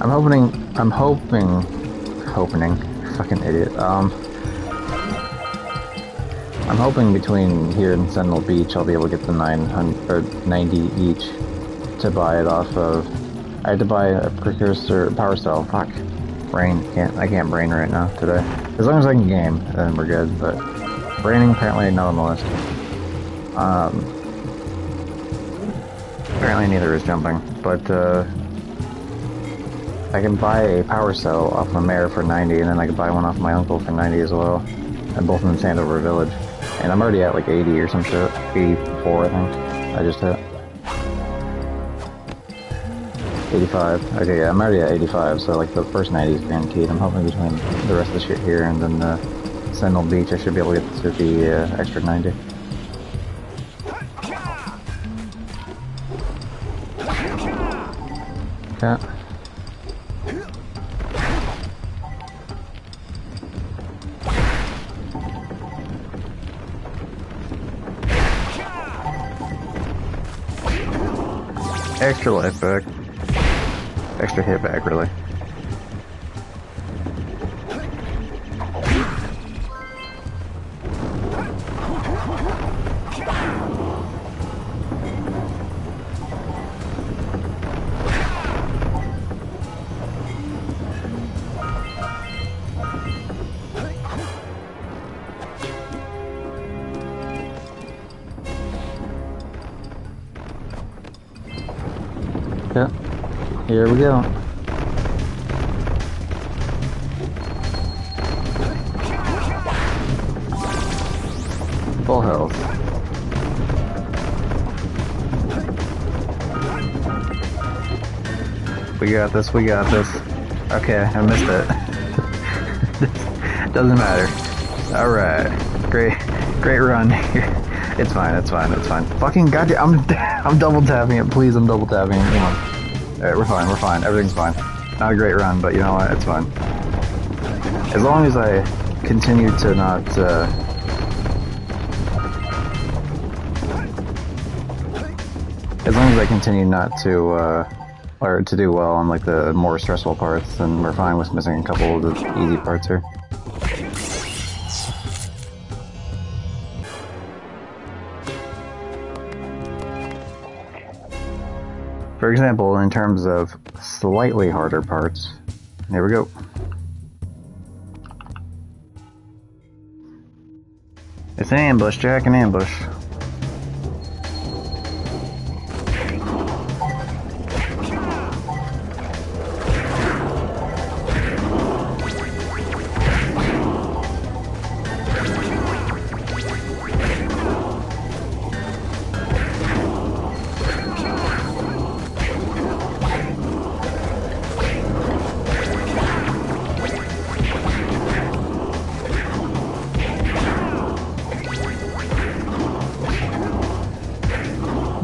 I'm hoping, fucking idiot. I'm hoping between here and Sentinel Beach I'll be able to get the 900 or 90 each to buy it off of. I had to buy a precursor power cell. Fuck. Brain. I can't brain right now today. As long as I can game, then we're good. But braining apparently not on the list. Apparently neither is jumping, but I can buy a power cell off of a mare for 90, and then I can buy one off my uncle for 90 as well. And both in Sandover Village. And I'm already at like 80 or some shit. 84, I think. I just hit. 85. Okay, yeah, I'm already at 85, so like the first 90 is guaranteed. I'm hoping between the rest of the shit here and then Sentinel Beach, I should be able to get to the extra 90. Yeah. Extra life back. Extra hit back, really. Yeah, here we go. Full health. We got this, we got this. Okay, I missed it. Doesn't matter. Alright. Great run here. It's fine, it's fine, it's fine. Fucking goddamn, I'm double tapping it, please, I'm double tapping it, come on. Alright, we're fine, everything's fine. Not a great run, but you know what, it's fine. As long as I continue to not, as long as I continue not to, or to do well on like the more stressful parts, then we're fine with missing a couple of the easy parts here. For example, in terms of slightly harder parts, there we go. It's an ambush, Jack, an ambush.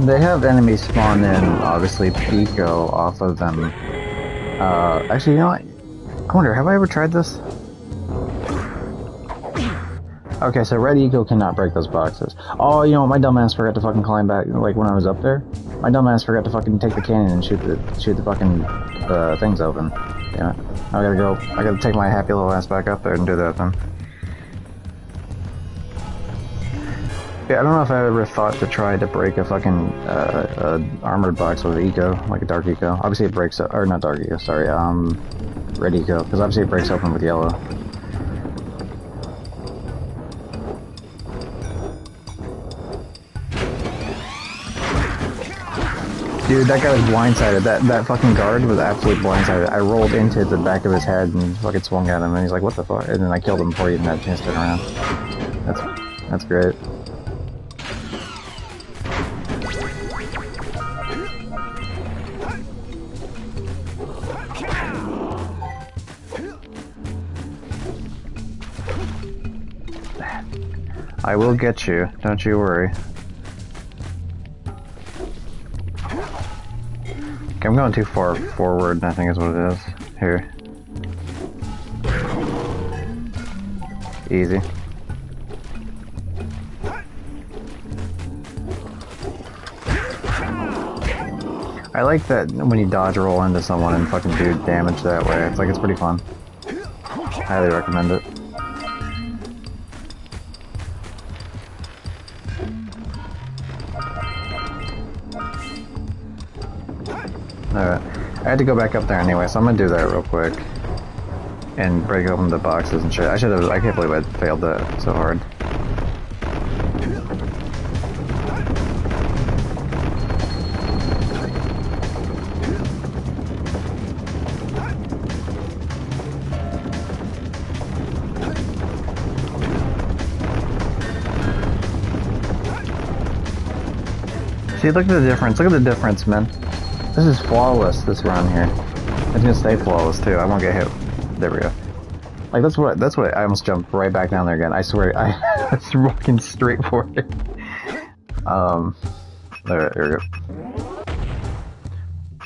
They have enemies spawn in, obviously, Pico off of them. Actually, you know what? I wonder, have I ever tried this? Okay, so Red Eco cannot break those boxes. Oh, you know what? My dumbass forgot to fucking climb back, like, when I was up there. My dumbass forgot to fucking take the cannon and shoot the fucking, things open. Yeah. I gotta take my happy little ass back up there and do that then. Yeah, I don't know if I ever thought to try to break a fucking armored box with Eco, like a Dark Eco. Obviously it breaks, or not Dark Eco, sorry, Red Eco, because obviously it breaks open with yellow. Dude, that guy was blindsided. That fucking guard was absolutely blindsided. I rolled into the back of his head and fucking swung at him, and he's like, what the fuck? And then I killed him before he even had a chance to turn around. That's great. I will get you, don't you worry. Okay, I'm going too far forward, I think is what it is. Here. Easy. I like that when you dodge roll into someone and fucking do damage that way. It's like, it's pretty fun. Highly recommend it. Alright, I had to go back up there anyway, so I'm gonna do that real quick. And break open the boxes and shit. I can't believe I failed that so hard. See, look at the difference. Look at the difference, man. This is flawless, this run here. It's gonna stay flawless, too. I won't get hit. There we go. Like, that's what I almost jumped right back down there again. I swear, it's walking straight for it. There we go.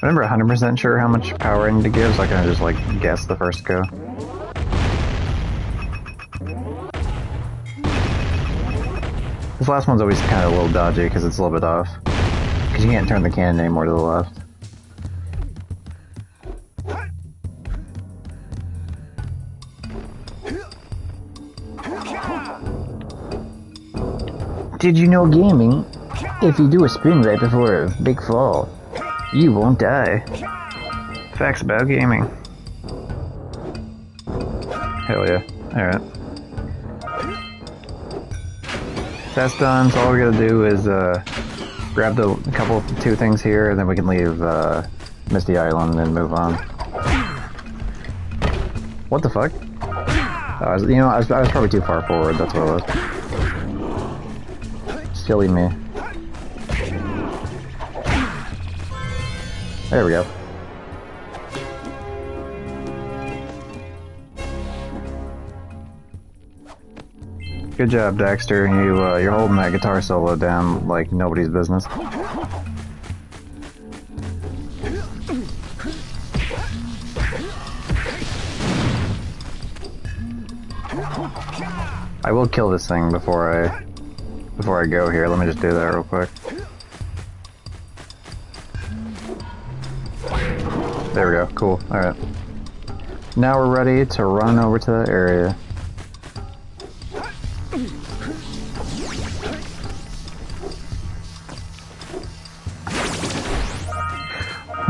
I'm never 100% sure how much power I need to give, so I kind of just, like, guess the first go. This last one's always kind of a little dodgy, because it's a little bit off. Because you can't turn the cannon anymore to the left. Did you know gaming? If you do a spin right before a big fall, you won't die. Facts about gaming. Hell yeah. Alright. That's done, so all we gotta do is grab the two things here, and then we can leave Misty Island and move on. What the fuck? I was probably too far forward, that's what it was. Silly me. There we go. Good job, Dexter. You're holding that guitar solo down like nobody's business. I will kill this thing before I go here. Let me just do that real quick. There we go. Cool. Alright. Now we're ready to run over to that area.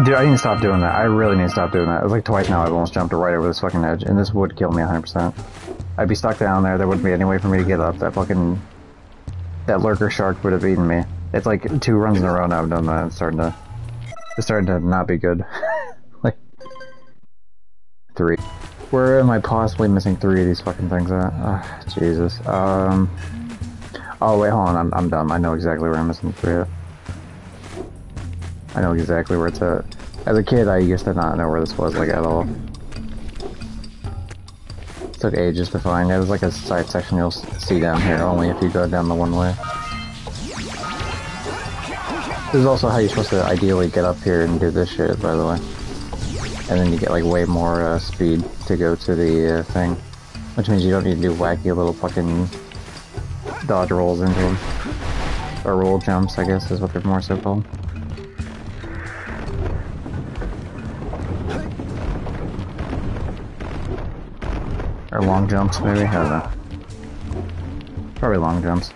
Dude, I need to stop doing that. I really need to stop doing that. It was like twice now I've almost jumped right over this fucking edge, and this would kill me 100%. I'd be stuck down there. There wouldn't be any way for me to get up. That lurker shark would have eaten me. It's like 2 runs in a row now I've done that. It's starting to not be good. Like 3. Where am I possibly missing 3 of these fucking things at? Oh, Jesus. Oh wait, hold on. I'm dumb. I know exactly where I'm missing 3 at. I know exactly where it's at. As a kid, I used to not know where this was, like, at all. It took ages to find. It was like a side section you'll see down here, only if you go down the one way. This is also how you're supposed to ideally get up here and do this shit, by the way. And then you get, like, way more speed to go to the thing. Which means you don't need to do wacky little fucking dodge rolls into them. Or roll jumps, I guess, is what they're more so called. Or long jumps, maybe? I don't know. Probably long jumps.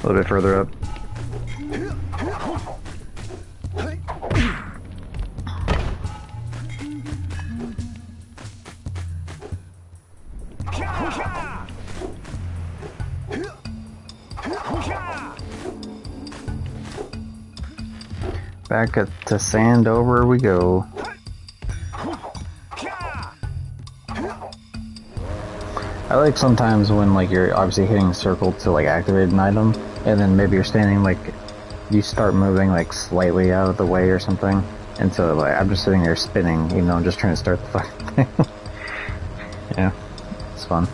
A little bit further up. Back to Sandover we go. I like sometimes when like you're obviously hitting circle to like activate an item, and then maybe you're standing like you start moving like slightly out of the way or something, and so like I'm just sitting there spinning, even though I'm just trying to start the fucking thing. Yeah, it's fun.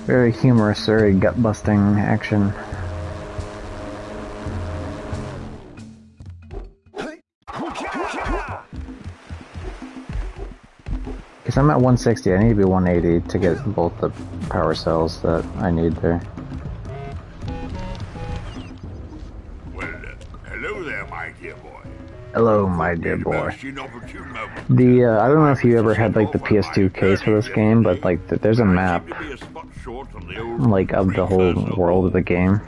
Very humorous, very gut-busting action. Because I'm at 160, I need to be 180 to get both the power cells that I need there. Well, hello there, my dear boy. Hello, my dear boy. The, I don't know if you ever had, like, the PS2 case for this game, but, like, there's a map, like, of the whole world of the game.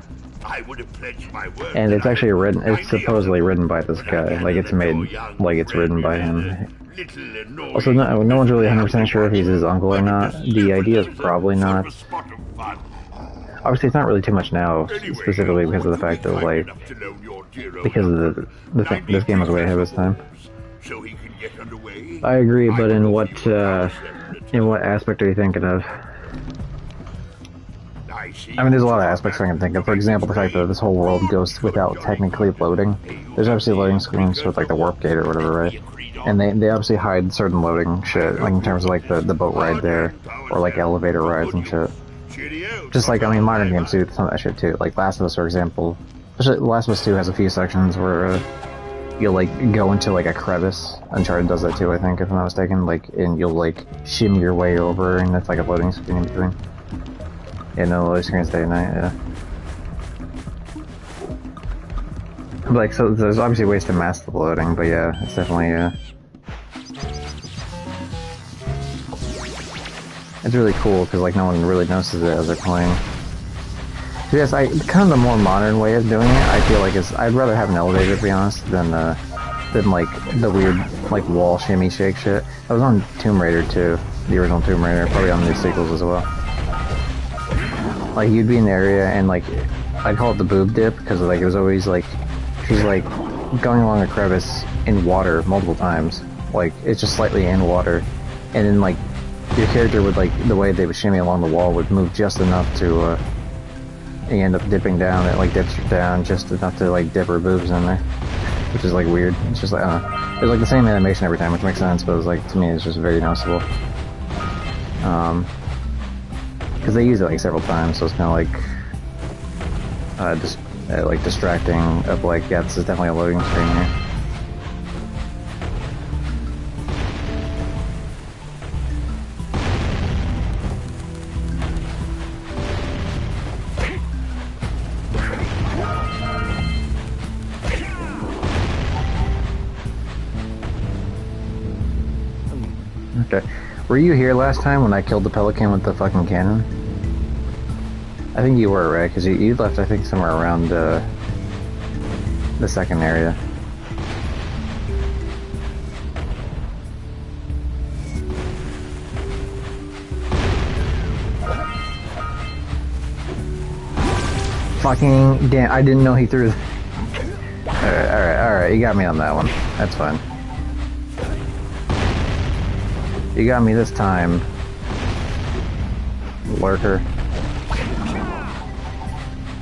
And it's actually written, it's supposedly written by this guy. Like, it's made, like, it's written by him. Also, no one's really 100% sure if he's his uncle or not. The idea is probably not. Obviously, it's not really too much now, specifically because of the fact that, like, because of this game was way ahead of its time. get underway? I agree, but in what aspect are you thinking of? I mean, there's a lot of aspects I can think of. For example, the fact that this whole world goes without technically loading. There's obviously loading screens with like the warp gate or whatever, right? And they obviously hide certain loading shit, like in terms of like the boat ride there, or like elevator rides and shit. Just like, I mean, modern games do some of that shit too. Like Last of Us, for example. Last of Us 2 has a few sections where you'll like go into like a crevice. Uncharted does that too, I think, if I'm not mistaken. Like, and you'll like shimmy your way over, and it's like a loading screen in between. Yeah, no loading screens day and night, yeah. But like, so there's obviously ways to mask the loading, but yeah, it's definitely, it's really cool, because like no one really notices it as they're playing. So yes, kind of the more modern way of doing it, I feel like is, I'd rather have an elevator, to be honest, than like the weird, like wall shimmy shake shit. I was on Tomb Raider too, the original Tomb Raider, probably on the sequels as well. Like, you'd be in the area, and, like, I'd call it the boob dip, because, like, it was always, like, she's, like, going along a crevice in water multiple times. Like, it's just slightly in water. And then, like, your character would, like, the way they would shimmy along the wall would move just enough to, you end up dipping down. It, like, dips down just enough to, like, dip her boobs in there. Which is, like, weird. It's just, like, I don't know. It was, like, the same animation every time, which makes sense, but it was, like, to me, it's just very noticeable. Because they use it like several times, so it's kind of like, like distracting of like, yeah, this is definitely a loading screen here. Okay. Were you here last time when I killed the pelican with the fucking cannon? I think you were, right? Because you left, I think, somewhere around the second area. Fucking damn, I didn't know he threw. Alright, you got me on that one. That's fine. You got me this time, lurker.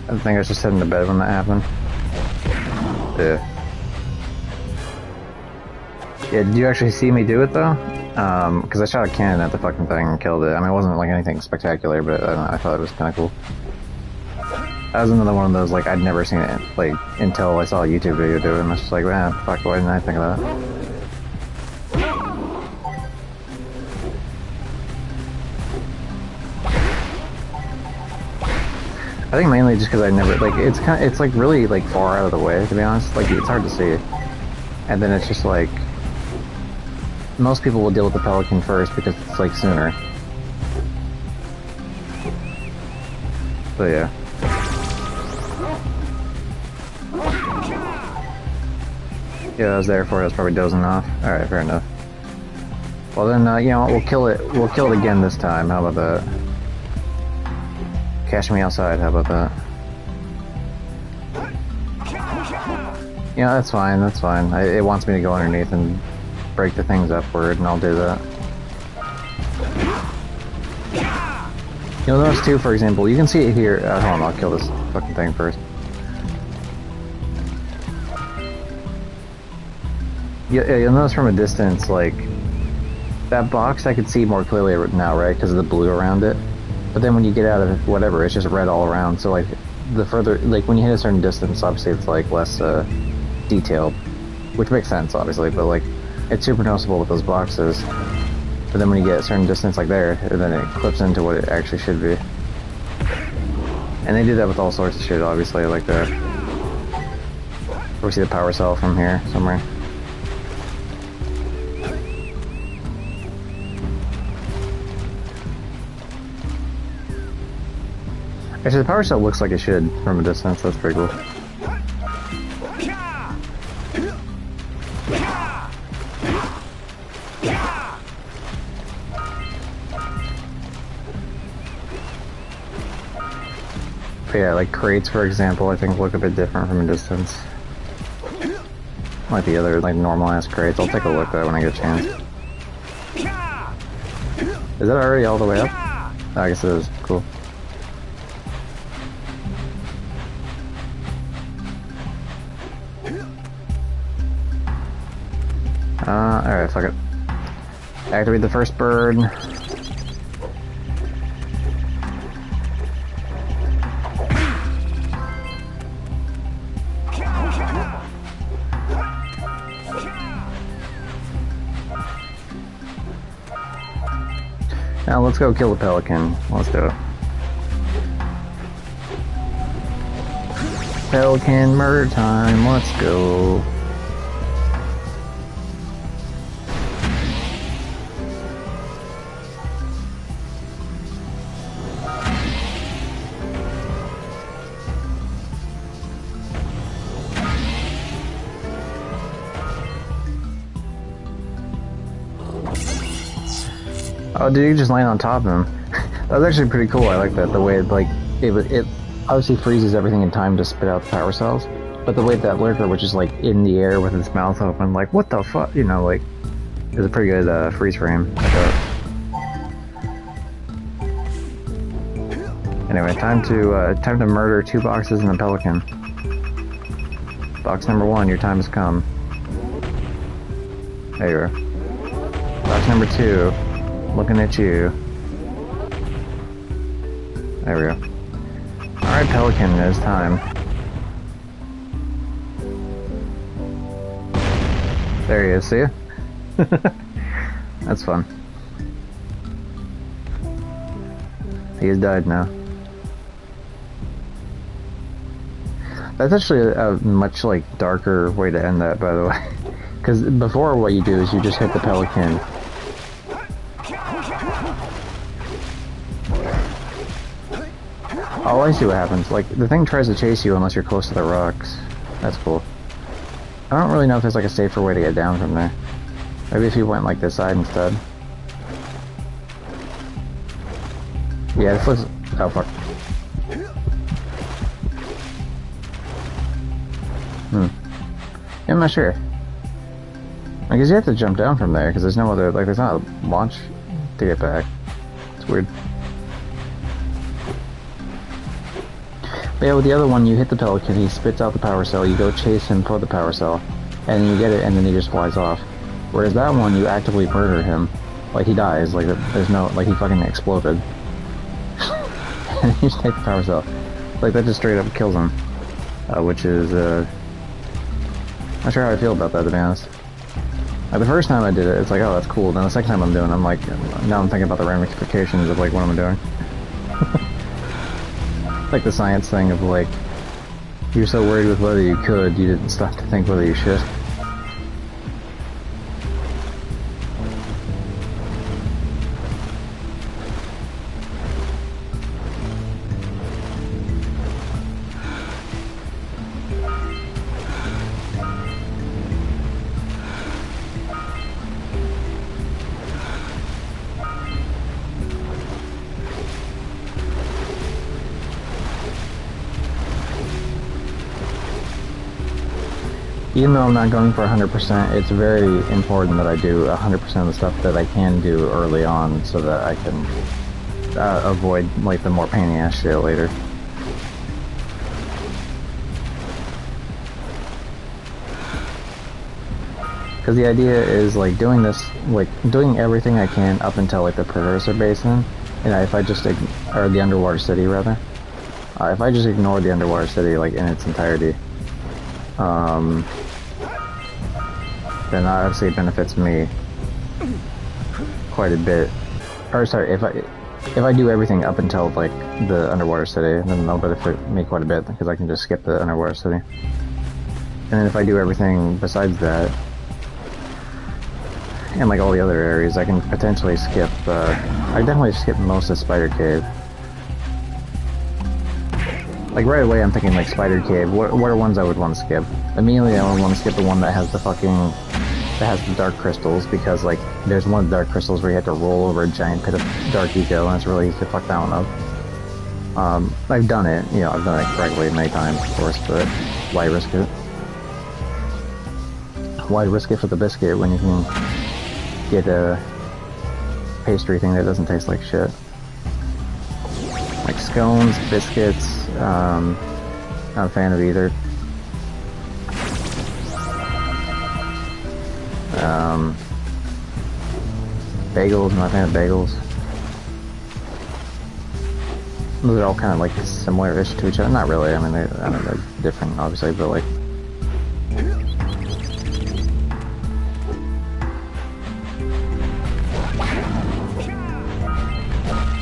I think I was just heading to bed when that happened. Yeah. Yeah, did you actually see me do it though? Because I shot a cannon at the fucking thing and killed it. I mean, it wasn't like anything spectacular, but I don't know, I thought it was kind of cool. That was another one of those, like, I'd never seen it, like, until I saw a YouTube video do it, and I was just like, man, fuck, why didn't I think of that? I think mainly just because I never, like, it's like really, like, far out of the way, to be honest. Like, it's hard to see. And then it's just like, most people will deal with the pelican first because it's, like, sooner. So, yeah. Yeah, I was there for it. I was probably dozing off. Alright, fair enough. Well then, you know, we'll kill it again this time. How about that? Cash me outside, how about that? Yeah, that's fine, that's fine. It wants me to go underneath and break the things upward, and I'll do that. You'll notice too, for example, you can see it here. Hold on, I'll kill this fucking thing first. Yeah, you'll notice from a distance, like, that box I could see more clearly now, right? Because of the blue around it. But then when you get out of it, whatever, it's just red all around. So, like, the further, like, when you hit a certain distance, obviously it's, like, less, detailed. Which makes sense, obviously, but, like, it's super noticeable with those boxes. But then when you get a certain distance, like there, then it clips into what it actually should be. And they do that with all sorts of shit, obviously, like the... We see the power cell from here, somewhere. Actually, the power cell looks like it should from a distance. That's pretty cool. But yeah, like crates, for example, I think look a bit different from a distance. like the other, like, normal-ass crates. I'll take a look at that when I get a chance. Is that already all the way up? Oh, I guess it is. Cool. Alright, fuck it. Activate the first bird. Now let's go kill the pelican. Let's do it. Pelican murder time. Let's go. Oh, dude, you just land on top of him. That was actually pretty cool. I like that. The way, like, it obviously freezes everything in time to spit out the power cells. But the way that lurker was just, like, in the air with its mouth open, like, what the fuck? You know, like, it was a pretty good freeze frame. Anyway, time to murder 2 boxes and a pelican. Box number 1, your time has come. There you are. Box number 2. Looking at you. There we go. Alright, pelican, it's time. There he is, see ya? That's fun. He has died now. That's actually a much, like, darker way to end that, by the way. Because before, what you do is you just hit the pelican. Oh, I see what happens. Like, the thing tries to chase you unless you're close to the rocks. That's cool. I don't really know if there's, like, a safer way to get down from there. Maybe if you went, like, this side instead. Yeah, this looks... Oh, fuck. Yeah, I'm not sure. I guess you have to jump down from there, because there's no other... Like, there's not a launch to get back. It's weird. But yeah, with the other one, you hit the pelican, he spits out the power cell, you go chase him for the power cell, and you get it, and then he just flies off. Whereas that one, you actively murder him. Like, he dies, like, there's no, like, he fucking exploded. And you just take the power cell. Like, that just straight up kills him. Which is, not sure how I feel about that, to be honest. The first time I did it, it's like, oh, that's cool. Then the second time I'm doing it, I'm like, now I'm thinking about the ramifications of, like, what I'm doing. Like the science thing of, like, you're so worried with whether you could, you didn't stop to think whether you should. Even though I'm not going for 100%, it's very important that I do 100% of the stuff that I can do early on so that I can avoid, like, the more pain in the ass shit later. Because the idea is, like, doing this, like, doing everything I can up until, like, the Precursor Basin, and if I just, or the Underwater City, rather. If I just ignore the Underwater City, like, in its entirety, then that obviously benefits me quite a bit. Or sorry, if I do everything up until, like, the Underwater City, then that'll benefit me quite a bit, because I can just skip the Underwater City. And then if I do everything besides that, and, like, all the other areas, I can potentially skip, I definitely skip most of Spider Cave. Like, right away I'm thinking, like, Spider Cave, what are ones I would want to skip? Immediately I would want to skip the one that has the fucking, that has the dark crystals, because, like, there's one of the dark crystals where you have to roll over a giant pit of dark eco, and it's really easy to fuck that one up. I've done it, you know, I've done it correctly many times, of course, but why risk it? why risk it for the biscuit when you can get a pastry thing that doesn't taste like shit? Like scones, biscuits, not a fan of either. Bagels, not a fan of bagels. Those are all kind of like similar-ish to each other. Not really, I mean, they're different, obviously, but like...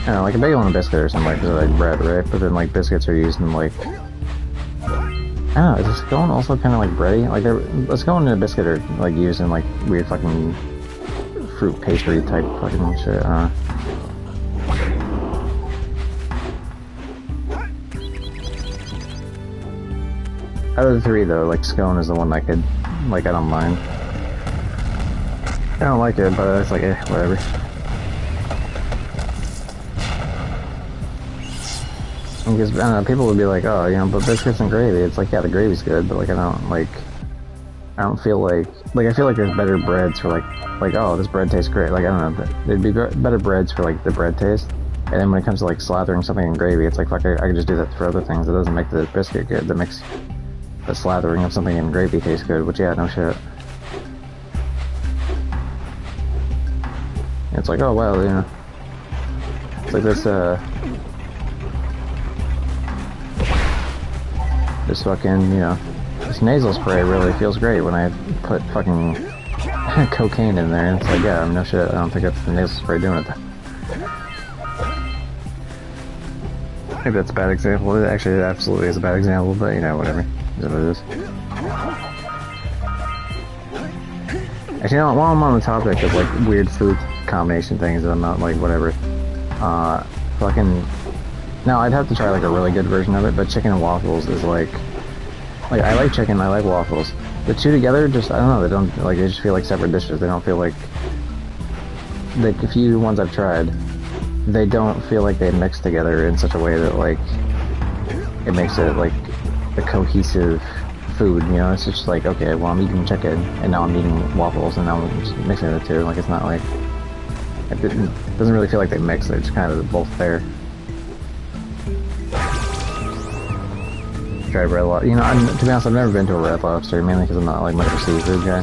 I don't know, like a bagel and a biscuit or something like that, like bread, right? But then like biscuits are used in like... I don't know, is a scone also kind of like bready? Like a scone and a biscuit are like used in like weird fucking fruit pastry type fucking shit, Out of the three though, like scone is the one that could, like, I don't mind. I don't like it, but it's like, whatever. Because, I don't know, people would be like, oh, you know, but biscuits and gravy, it's like, yeah, the gravy's good, but like, I don't feel like, I feel like there's better breads for like, oh, this bread tastes great, like, I don't know, there'd be better breads for like the bread taste, and then when it comes to like slathering something in gravy, it's like, fuck, I can just do that for other things, it doesn't make the biscuit good, that makes the slathering of something in gravy taste good, which, yeah, no shit. It's like, oh, well, you know, it's like this fucking, you know, this nasal spray really feels great when I put fucking cocaine in there, and it's like, yeah, no shit, I don't think that's the nasal spray doing it. Maybe that's a bad example. Actually, it absolutely is a bad example, but, you know, whatever. It is what it is. Actually, you know, while I'm on the topic of, like, weird food combination things, I'm not, like, whatever, fucking... Now, I'd have to try, like, a really good version of it, but chicken and waffles is, like, I like chicken, I like waffles. The two together, just, I don't know, they don't, like, they just feel like separate dishes. They don't feel like... The few ones I've tried, they don't feel like they mix together in such a way that, like, it makes it, like, a cohesive food, you know? It's just like, okay, well, I'm eating chicken, and now I'm eating waffles, and now I'm just mixing the two. Like, it's not like... It doesn't really feel like they mix, they're just kind of both there. Tried Red Lobster. You know, to be honest, I've never been to a Red Lobster, mainly because I'm not, like, much of a seafood guy.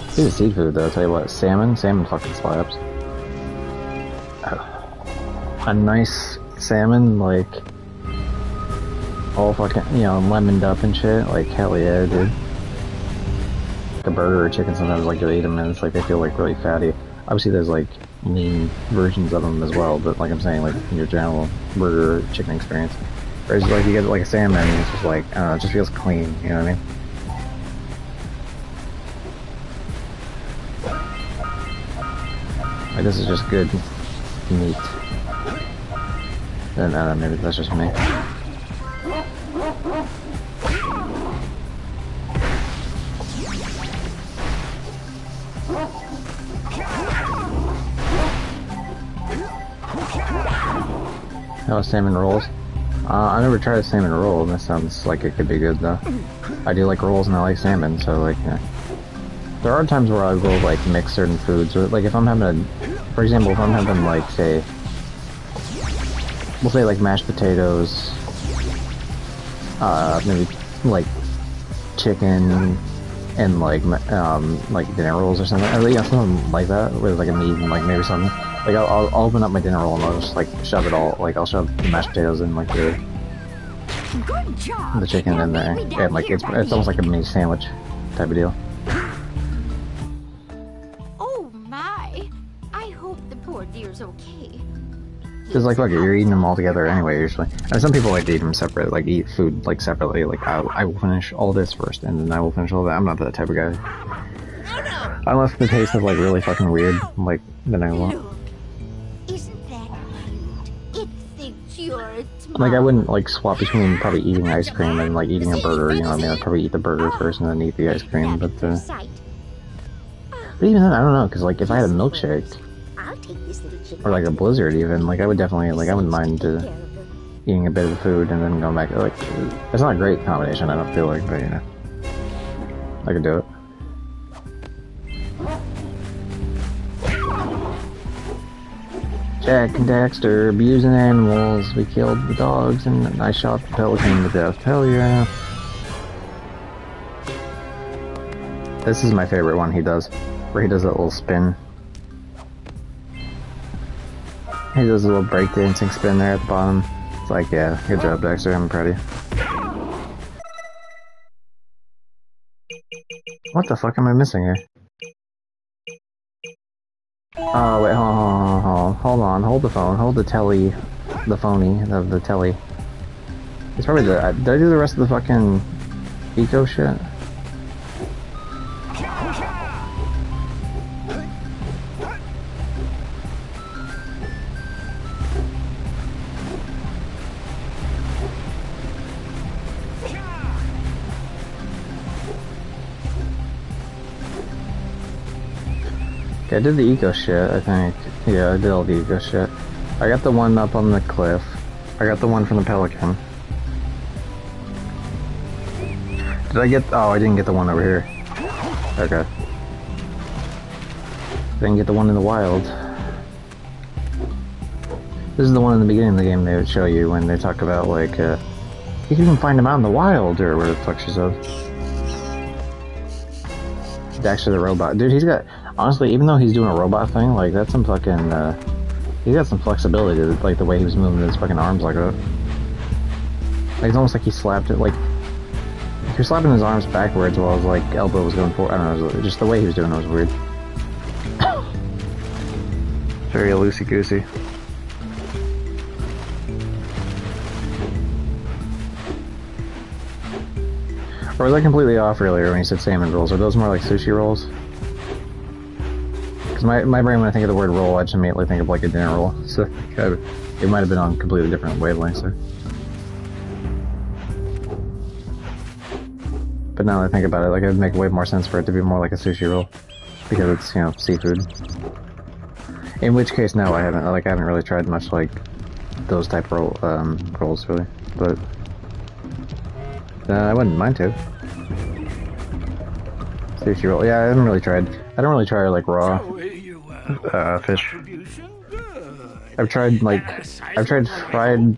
Speaking of seafood, though, I'll tell you what, salmon fucking slaps. A nice salmon, like, all fucking, you know, lemoned up and shit, like, hell yeah, dude. The burger or chicken, sometimes, like, you'll eat them, and it's like, they feel, like, really fatty. Obviously, there's, like, lean versions of them as well, but, like I'm saying, like, your general burger or chicken experience. Whereas, like, you get, like, a salmon, and it's just, like, I don't know, it just feels clean, you know what I mean? Like, this is just good meat. Then, I don't know, maybe that's just me. Oh, salmon rolls. I never tried a salmon roll, and that sounds like it could be good, though. I do like rolls and I like salmon, so, like, yeah. There are times where I will, like, mix certain foods, or, like, if I'm having for example, if I'm having, like, say, we'll say, like, mashed potatoes, maybe, like, chicken, and, like dinner rolls or something, or, you know, something like that, with, like, a meat and, like, maybe something. Like, I'll open up my dinner roll and I'll just, like, shove it all, like, I'll shove the mashed potatoes and, like, the chicken in there, and, like, it's almost like a mini sandwich type of deal. Oh my! I hope the poor dear's okay. Because, like, look, you're eating them all together anyway, usually. And some people like to eat them separate, like, eat food, like, separately. Like, I will finish all this first, and then I will finish all that. I'm not that type of guy. Unless the taste is, like, really fucking weird, like, then I won't. Like, I wouldn't, like, swap between probably eating ice cream and, like, eating a burger, you know what I mean? I'd probably eat the burger first and then eat the ice cream, but even then, I don't know, because, like, if I had a milkshake, or, like, a Blizzard even, like, I would definitely, like, I wouldn't mind eating a bit of the food and then going back. Like, it's not a great combination, I don't feel like, but you know, I could do it. Jack and Daxter abusing animals. We killed the dogs and I shot the pelican to death. Hell yeah. This is my favorite one he does, where he does that little spin. He does a little breakdancing spin there at the bottom. It's like, yeah, good job, Dexter. I'm proud of you. What the fuck am I missing here? Oh, wait, hold on, hold the phone, hold the telly, the phony, the telly. It's probably the, did I do the rest of the fucking eco shit? I did the eco shit, I think. Yeah, I did all the eco shit. I got the one up on the cliff. I got the one from the pelican. Did I get... oh, I didn't get the one over here. Okay. Didn't get the one in the wild. This is the one in the beginning of the game they would show you when they talk about, like, you can even find them out in the wild, or whatever the fuck she said. Daxter the robot. Dude, he's got... honestly, even though he's doing a robot thing, like, that's some fucking, he's got some flexibility to, like, the way he was moving his fucking arms like that. Like, it's almost like he slapped it, like, he was slapping his arms backwards while his, like, elbow was going forward. I don't know, just the way he was doing it was weird. Very loosey-goosey. Or was I completely off earlier when you said salmon rolls? Are those more like sushi rolls? Because my brain, when I think of the word roll, I just immediately think of like a dinner roll. So it might have been on completely different wavelengths there. But now that I think about it, like, it would make way more sense for it to be more like a sushi roll. Because it's, you know, seafood. In which case, no, I haven't really tried much like those type of rolls, really. But I wouldn't mind to. Sushi roll. Yeah, I haven't really tried. I don't really try like raw fish. I've tried fried.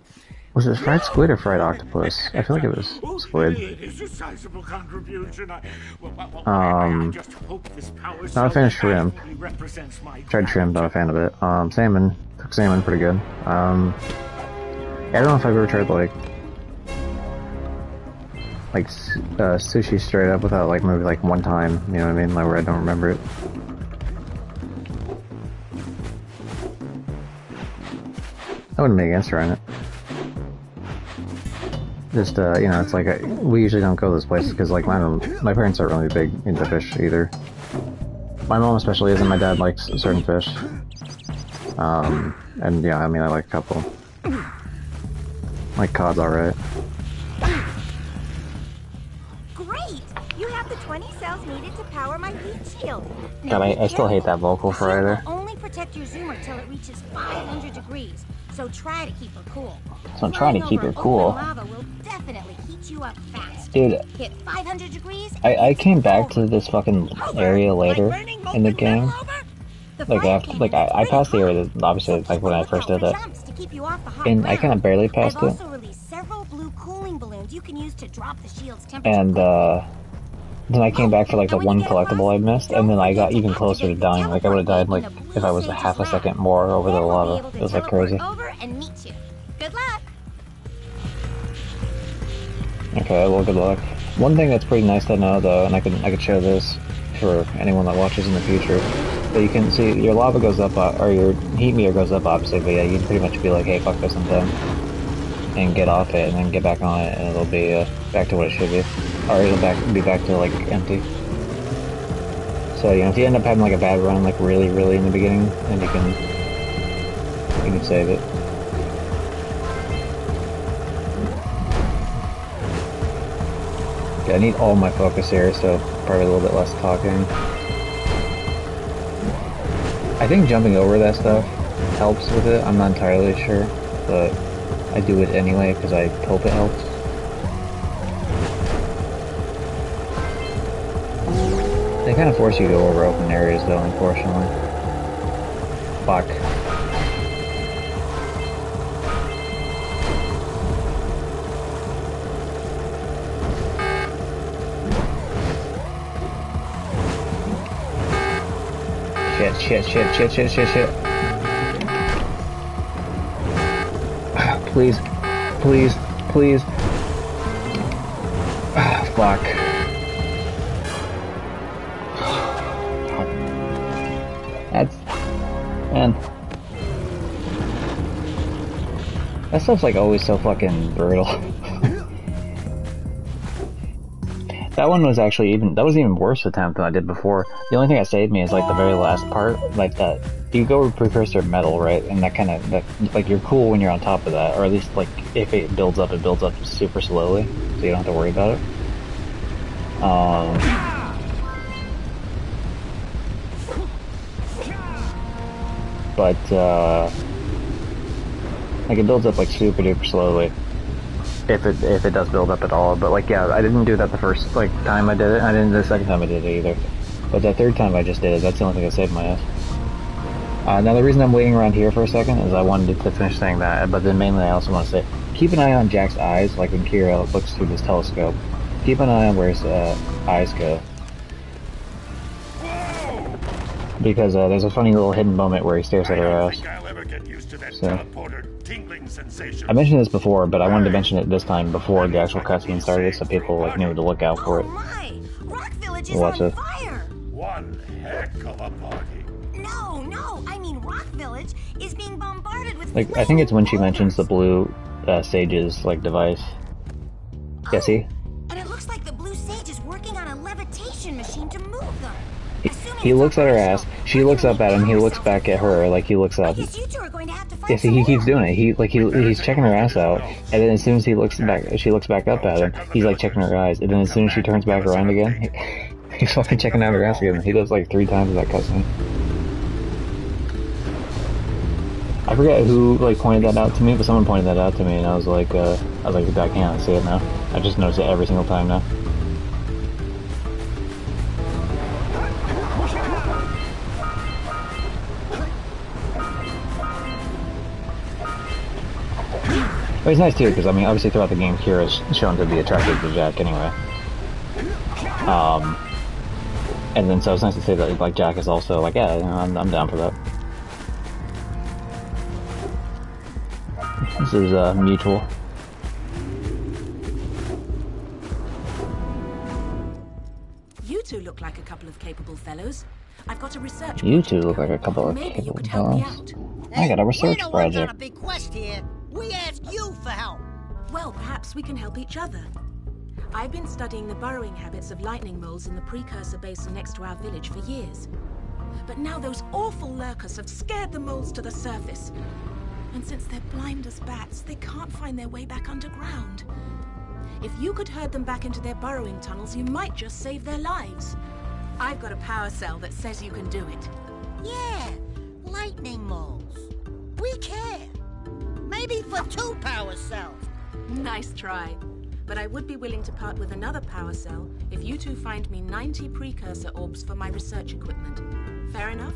Was it fried squid or fried octopus? I feel like it was squid. Not a fan of shrimp. Tried shrimp, not a fan of it. Salmon. Cooked salmon, pretty good. Yeah, I don't know if I've ever tried like sushi straight up without like maybe like one time, you know what I mean, like where I don't remember it. I wouldn't be against trying it. Just you know, it's like we usually don't go to those places because like my parents aren't really big into fish either. My mom especially isn't. My dad likes certain fish. And yeah, I mean I like a couple. Like cod's alright. The 20 cells needed to power my heat shield. God, I still hate that vocal fry there. Only protect your zoomer till it reaches 500 degrees, so try to keep her cool. So I'm trying to keep her cool. Lava will definitely heat you up fast. Dude, hit 500 degrees. I came back to this fucking area later in the game. Like after, like I passed the area that obviously like when I first did it, and I kind of barely passed it. Several blue cooling balloons you can use to drop the shield's temperature. And then I came back for like the one collectible I missed, and then I got even closer to dying. Like I would have died like if I was a half a second more over the lava. It was like crazy. Good luck. Okay, well, good luck. One thing that's pretty nice to know though, and I could show this for anyone that watches in the future, that you can see your lava goes up, or your heat meter goes up obviously, but yeah, you can pretty much be like, hey, fuck this, I'm done. And get off it, and then get back on it, and it'll be back to what it should be. Or it'll be back to like empty. So you know, if you end up having like a bad run, like really in the beginning, then you can save it. Okay, I need all my focus here, so probably a little bit less talking. I think jumping over that stuff helps with it. I'm not entirely sure, but I do it anyway because I hope it helps. They kind of force you to go over open areas though, unfortunately. Fuck. Shit. Please. Fuck. That's... Man. That stuff's like always so fucking brutal. That one was actually that was even worse attempt than I did before. The only thing that saved me is like the very last part, like that, you go with precursor metal, right? And that kind of, like you're cool when you're on top of that, or at least like if it builds up super slowly, so you don't have to worry about it. But, like it builds up like super duper slowly. If it does build up at all, but like yeah, I didn't do that the first like time I did it. I didn't the second time I did it either. But the third time I just did it. That's the only thing that saved my ass. Now the reason I'm waiting around here for a second is I wanted to finish saying that, but then mainly I also want to say keep an eye on Jack's eyes, like when Kira looks through this telescope. Keep an eye on where his eyes go. Because there's a funny little hidden moment where he stares at her ass. So. I mentioned this before, but I wanted to mention it this time before the actual cutscene started, so people like knew to look out for it. Rock Village is Watch on it. fire! One heck of a party. No, I mean Rock Village is being bombarded with Like, I think it's when she mentions the blue sage's like device. Yeah, see? And it looks like the blue sage is working on a levitation machine to move them. He looks at her ass, she looks up at him, he looks back at her, like he looks up. You two are going to have to fight. Yeah, see, he keeps doing it. He's checking her ass out, and then as soon as he looks back, she looks back up at him. He's like checking her eyes, and then as soon as she turns back around again, he's fucking checking out her ass again. He does like 3 times that cutscene. I forget who like pointed that out to me, but someone pointed that out to me, and I was like, I can't see it now. I just notice it every single time now. But it's nice too, because I mean, obviously throughout the game, Kira's shown to be attracted to Jack anyway. And then so it's nice to say that like Jack is also like, yeah, you know, I'm down for that. This is mutual. You two look like a couple of capable fellows. I've got a research. You two look like a couple of capable fellows. I got a research project. We're the ones on a big quest here. We ask you for help. Well, perhaps we can help each other. I've been studying the burrowing habits of lightning moles in the precursor basin next to our village for years. But now those awful lurkers have scared the moles to the surface. And since they're blind as bats, they can't find their way back underground. If you could herd them back into their burrowing tunnels, you might just save their lives. I've got a power cell that says you can do it. Yeah, lightning moles. We care. Maybe for 2 power cells. Nice try. But I would be willing to part with another power cell if you two find me 90 precursor orbs for my research equipment. Fair enough?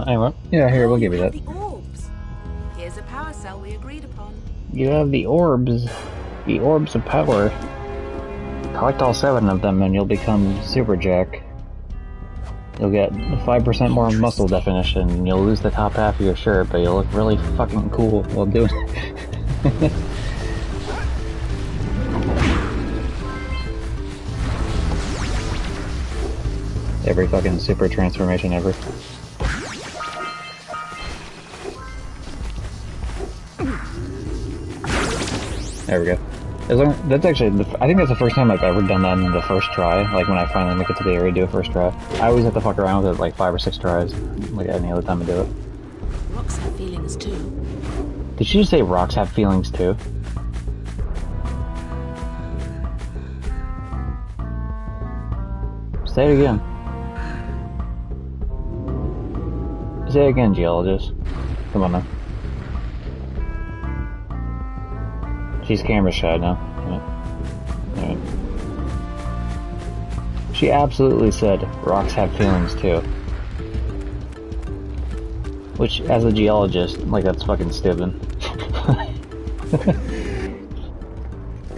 Anyway, yeah, here, we'll give you that. The orbs. Here's a power cell we agreed upon. You have the orbs. The orbs of power. Collect all 7 of them and you'll become Super Jack. You'll get 5% more muscle definition, and you'll lose the top half of your shirt, but you'll look really fucking cool while doing it. Every fucking super transformation ever. There we go. That's actually, I think that's the first time I've ever done that in the first try, like when I finally make it to the area to do a first try. I always have to fuck around with it like 5 or 6 tries, like any other time I do it. Rocks have feelings too. Did she just say rocks have feelings too? Say it again. Say again, geologist. Come on now. She's camera shy now. Alright. She absolutely said rocks have feelings too. Which, as a geologist, like, that's fucking stupid.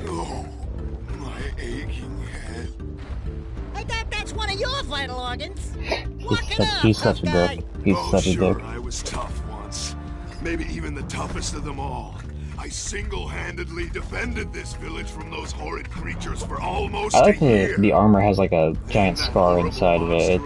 Oh, my aching head. I thought that's one of your vital organs. He's such a dick. He's such a dick. I was tough once. Maybe even the toughest of them all. I single-handedly defended this village from those horrid creatures for almost I like a year. the armor has like a giant scar inside of it,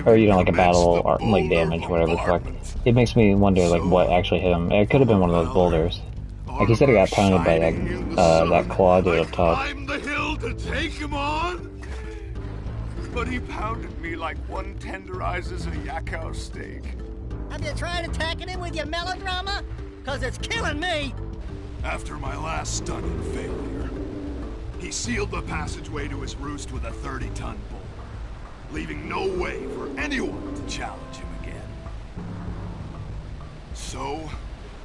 or you know, like a battle or like damage, whatever the fuck. It makes me wonder like what actually hit him. It could have been one of those boulders. Like he said, he got pounded by that claw dude up top. Climbed the hill to take him on, but he pounded me like one tenderizes a yakao steak. Have you tried attacking him with your melodrama? Cause it's killing me. After my last stunning failure, he sealed the passageway to his roost with a 30-ton boulder, leaving no way for anyone to challenge him again. So,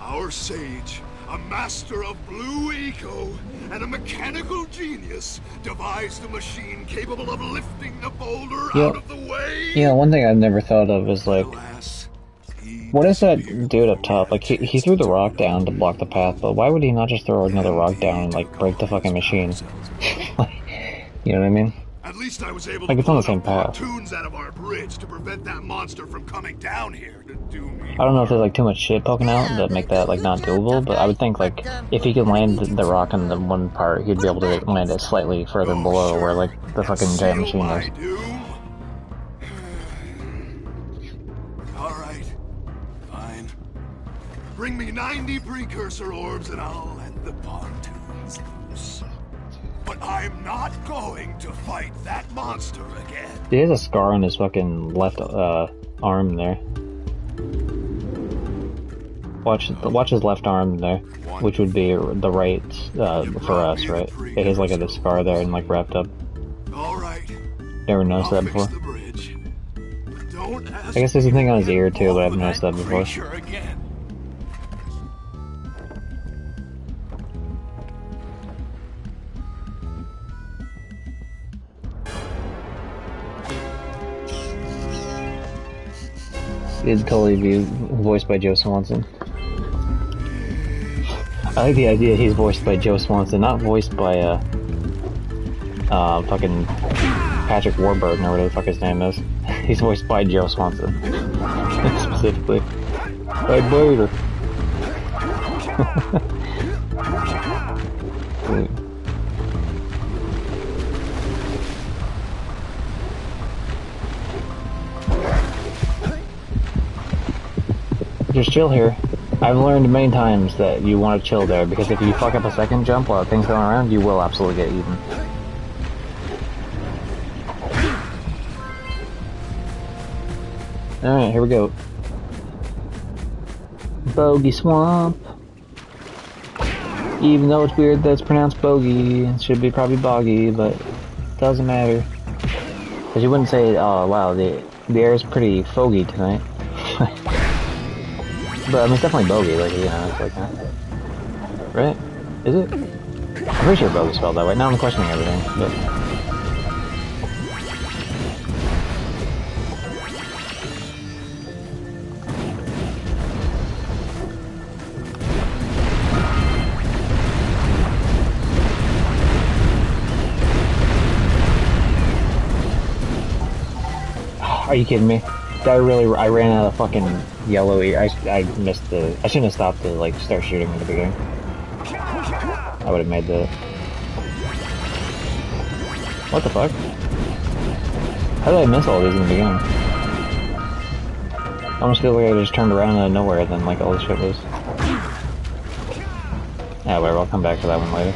our sage, a master of blue eco and a mechanical genius, devised a machine capable of lifting the boulder out of the way. Yeah, one thing I've never thought of is like, what is that dude up top? Like, he threw the rock down to block the path, but why would he not just throw another rock down and, like, break the fucking machine? You know what I mean? At least I was able like, to it's on the same path. pontoons out of our bridge to prevent that monster from coming down here to do me. I don't know if there's, like, too much shit poking out that make that, like, not doable, but I would think, like, if he could land the rock on the one part, he'd be able to land it slightly further below where, like, the fucking giant machine is. Bring me 90 precursor orbs and I'll let the pontoons loose. But I'm not going to fight that monster again. He has a scar on his fucking left arm there. Watch his left arm there, which would be the right for us, right? It has like a scar there and like wrapped up. Never noticed that before. I guess there's a thing on his ear too, but I haven't noticed that before. It'd totally be voiced by Joe Swanson. I like the idea he's voiced by Joe Swanson, not voiced by fucking Patrick Warburton or whatever the fuck his name is. He's voiced by Joe Swanson. Specifically. Hey, Bader. Just chill here. I've learned many times that you want to chill there, because if you fuck up a second jump while things going around, you will absolutely get eaten. Alright, here we go. Bogey Swamp. Even though it's weird that it's pronounced bogey, it should be probably boggy, but it doesn't matter. Because you wouldn't say, oh wow, the air is pretty foggy tonight. But I mean, it's definitely bogey, like, you know, it's like that. Right? Is it? I'm pretty sure bogey spelled that way. Now I'm questioning everything, but... Are you kidding me? I ran out of fucking yellow ear. I missed the... I shouldn't have stopped to, like, start shooting at the beginning. I would have made the... What the fuck? How did I miss all these in the beginning? I almost feel like I just turned around out of nowhere and then, like, all this shit was... Yeah, whatever, I'll come back to that one later.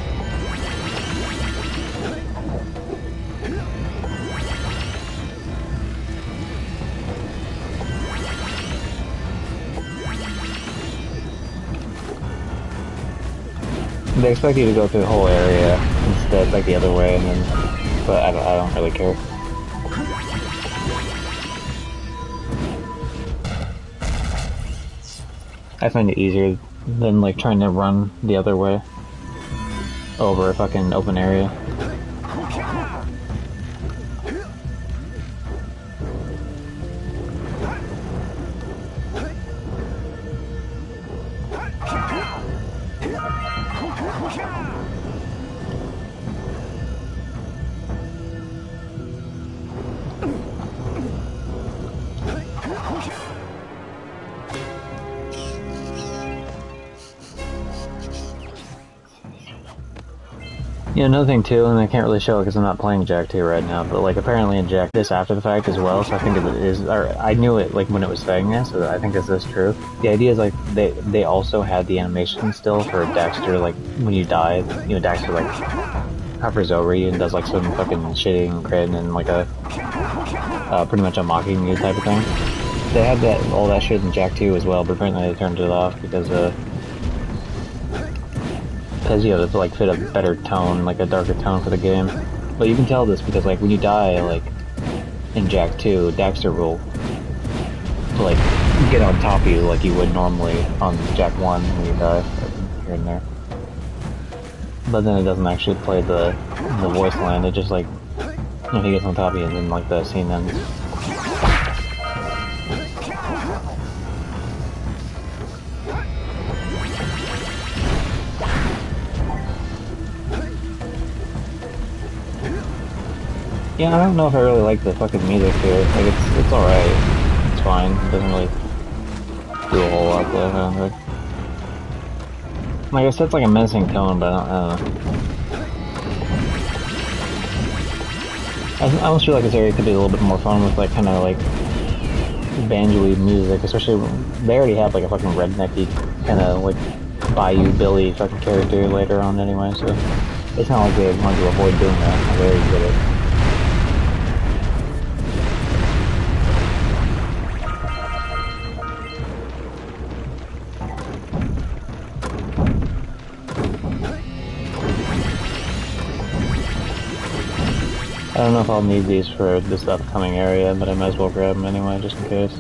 They expect you to go through the whole area instead, like the other way, and then, but I don't really care. I find it easier than like trying to run the other way over a fucking open area. You know, another thing too, and I can't really show it because I'm not playing Jak 2 right now, but like apparently in Jak this after the fact as well, so I think it is, or I knew it like when it was saying this, so I think this is true. The idea is like they also had the animation still for Daxter, like when you die, you know, Daxter like hovers over you and does like some fucking shitting grin and like a pretty much a mocking you type of thing. They had that all that shit in Jak 2 as well, but apparently they turned it off because you know, to like fit a better tone, like a darker tone for the game. But you can tell this because like when you die, like in Jak 2, Daxter will like get on top of you like you would normally on Jak 1 when you die here and there. But then it doesn't actually play the voice line. It just like, you know, he gets on top of you and then like the scene ends. Yeah, I don't know if I really like the fucking music here. Like, it's alright. It's fine. It doesn't really do a whole lot though, I don't think. Like I said, it's like a menacing tone, but I don't know. I almost feel like this area could be a little bit more fun with like, kind of like banjo-y music, especially when they already have like a fucking rednecky kind of like Bayou Billy fucking character later on anyway, so it's not like they wanted to avoid doing that. They already did it. I don't know if I'll need these for this upcoming area, but I might as well grab them anyway, just in case.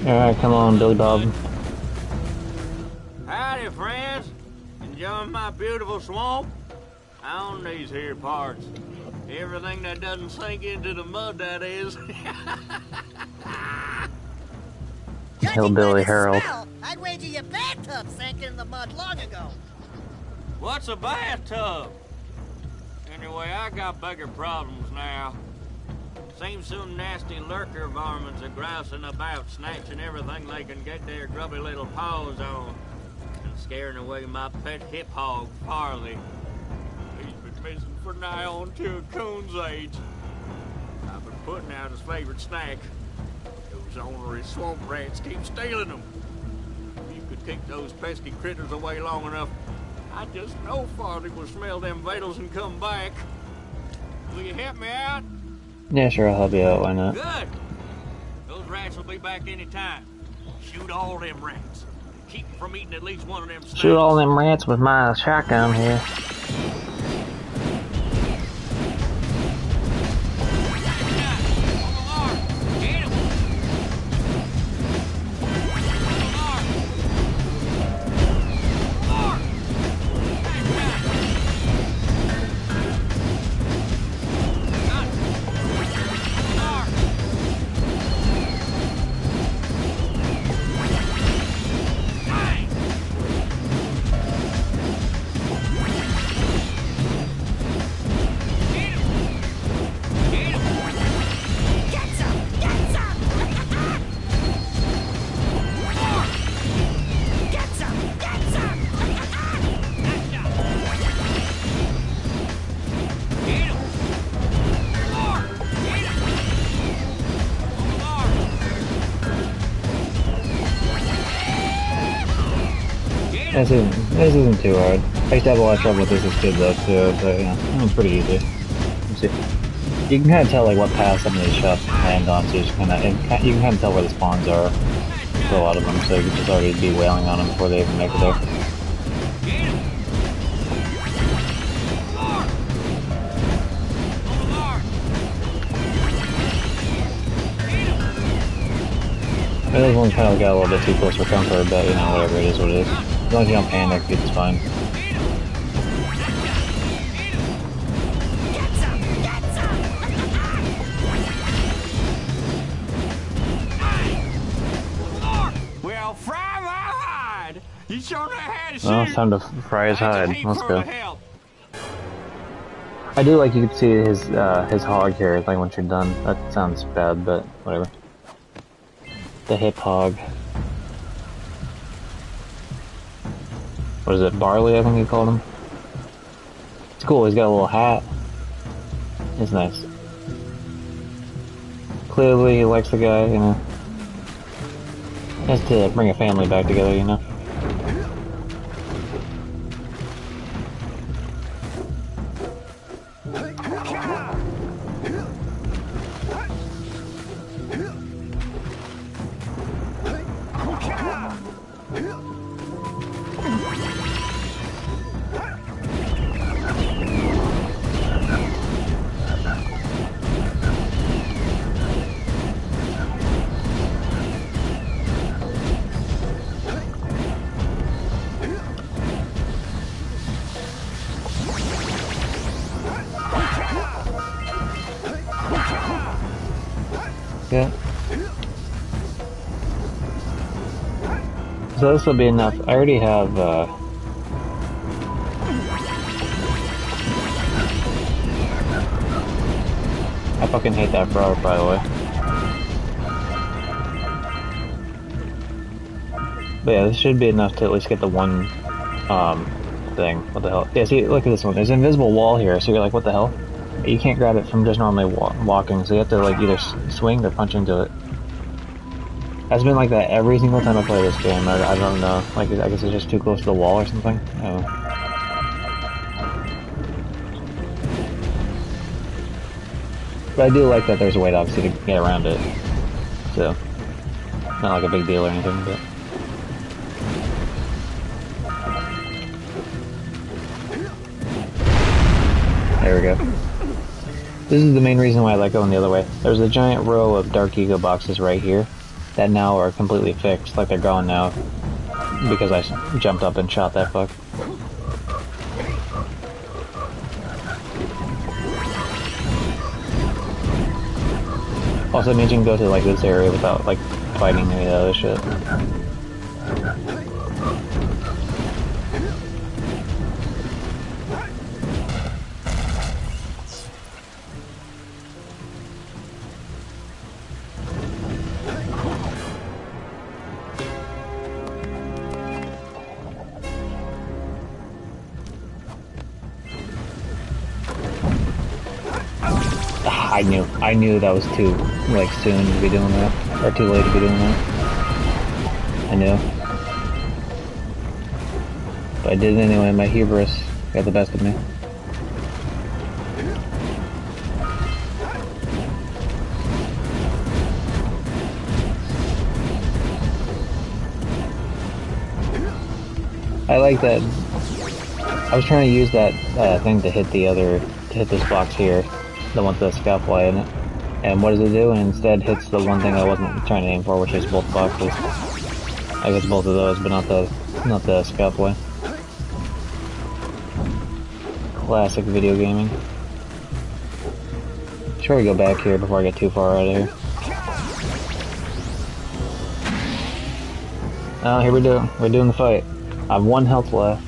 Alright, come on, Billy Bob. Enjoying my beautiful swamp? On these here parts. Everything that doesn't sink into the mud, that is. Hillbilly Harold. I'd wager your bathtub sank in the mud long ago. What's a bathtub? Anyway, I got bigger problems now. Seems some nasty lurker varmints are grousing about, snatching everything they can get their grubby little paws on. Scaring away my pet hip hog, Farley. He's been missing for nigh on to a coon's age. I've been putting out his favorite snack. Those ornery swamp rats keep stealing them. If you could keep those pesky critters away long enough, I just know Farley will smell them vitals and come back. Will you help me out? Yeah, sure, I'll help you out, why not? Good! Those rats will be back any time. Shoot all them rats. Keep from eating at least one of them snacks. Shoot all them rats with my shotgun here. This isn't too hard. I used to have a lot of trouble with this as kids though too, but yeah, it's pretty easy. Let's see. You can kind of tell like what path some of these shots land on, so you can kind of tell where the spawns are for a lot of them, so you can just already be wailing on them before they even make it there. Those ones kind of got a little bit too close for comfort, but you know, whatever it is, what it is. As long as you don't panic, it's fine. Well, fry my hide! You sure know how to shoot. Well, it's time to fry his hide. Let's go. I do like you can see his hog here, like once you're done. That sounds bad, but whatever. The hip hog. What is it? Barley, I think he called him. It's cool. He's got a little hat. It's nice. Clearly, he likes the guy, you know. He has to bring a family back together, you know. Yeah. So this will be enough. I already have, I fucking hate that frog, by the way. But yeah, this should be enough to at least get the one, thing. What the hell? Yeah, see, look at this one. There's an invisible wall here, so you're like, what the hell? You can't grab it from just normally walking, so you have to like either swing or punch into it. That's been like that every single time I play this game. I don't know. Like, I guess it's just too close to the wall or something. I don't know. But I do like that there's a way to obviously to get around it. So, not like a big deal or anything, but. There we go. This is the main reason why I like going the other way. There's a giant row of Dark Ego boxes right here that now are completely fixed, like they're gone now, because I jumped up and shot that fuck. Also, it means you can go to like this area without like fighting any of the other shit. I knew that was too, like, soon to be doing that, or too late to be doing that. I knew. But I did it anyway, my hubris got the best of me. I like that. I was trying to use that thing to hit this box here. The one with the scalpel in it. And what does it do? And instead hits the one thing I wasn't trying to aim for, which is both boxes. I guess both of those, but not the scalpel. Classic video gaming. Sure, we go back here before I get too far out of here. Oh, here we do. We're doing the fight. I have 1 health left,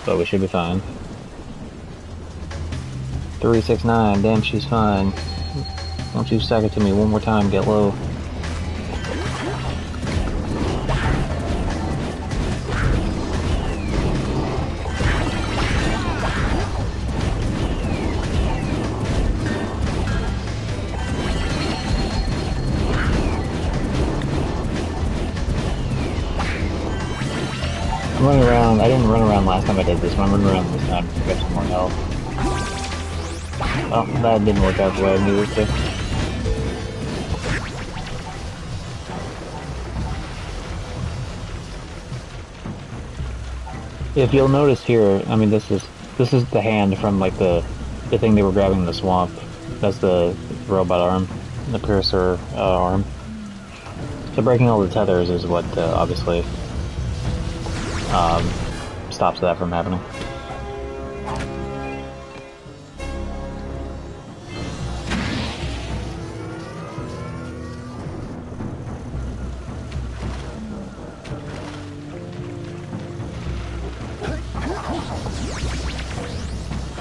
but we should be fine. 369, damn, she's fine. Don't you stack it to me one more time, get low. I'm running around. I didn't run around last time I did this, but I'm running around this time to get some more health. Well, that didn't work out the way I needed to. If you'll notice here, I mean, this is the hand from like the thing they were grabbing in the swamp. That's the robot arm, the piercer arm. So breaking all the tethers is what obviously stops that from happening.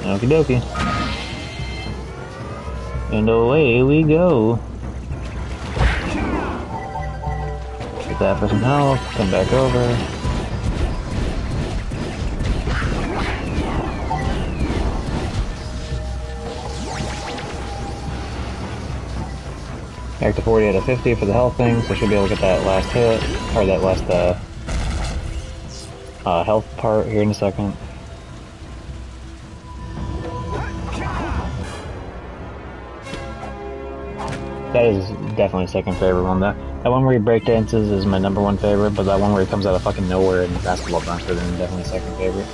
Okie dokie. And away we go. Get that for some health, come back over. Back to 40 out of 50 for the health thing, so I should be able to get that last hit, or that last health part here in a second. That is definitely second favorite one. That one where he breakdances is my _1 favorite, but that one where he comes out of fucking nowhere and basketball dunker then definitely second favorite.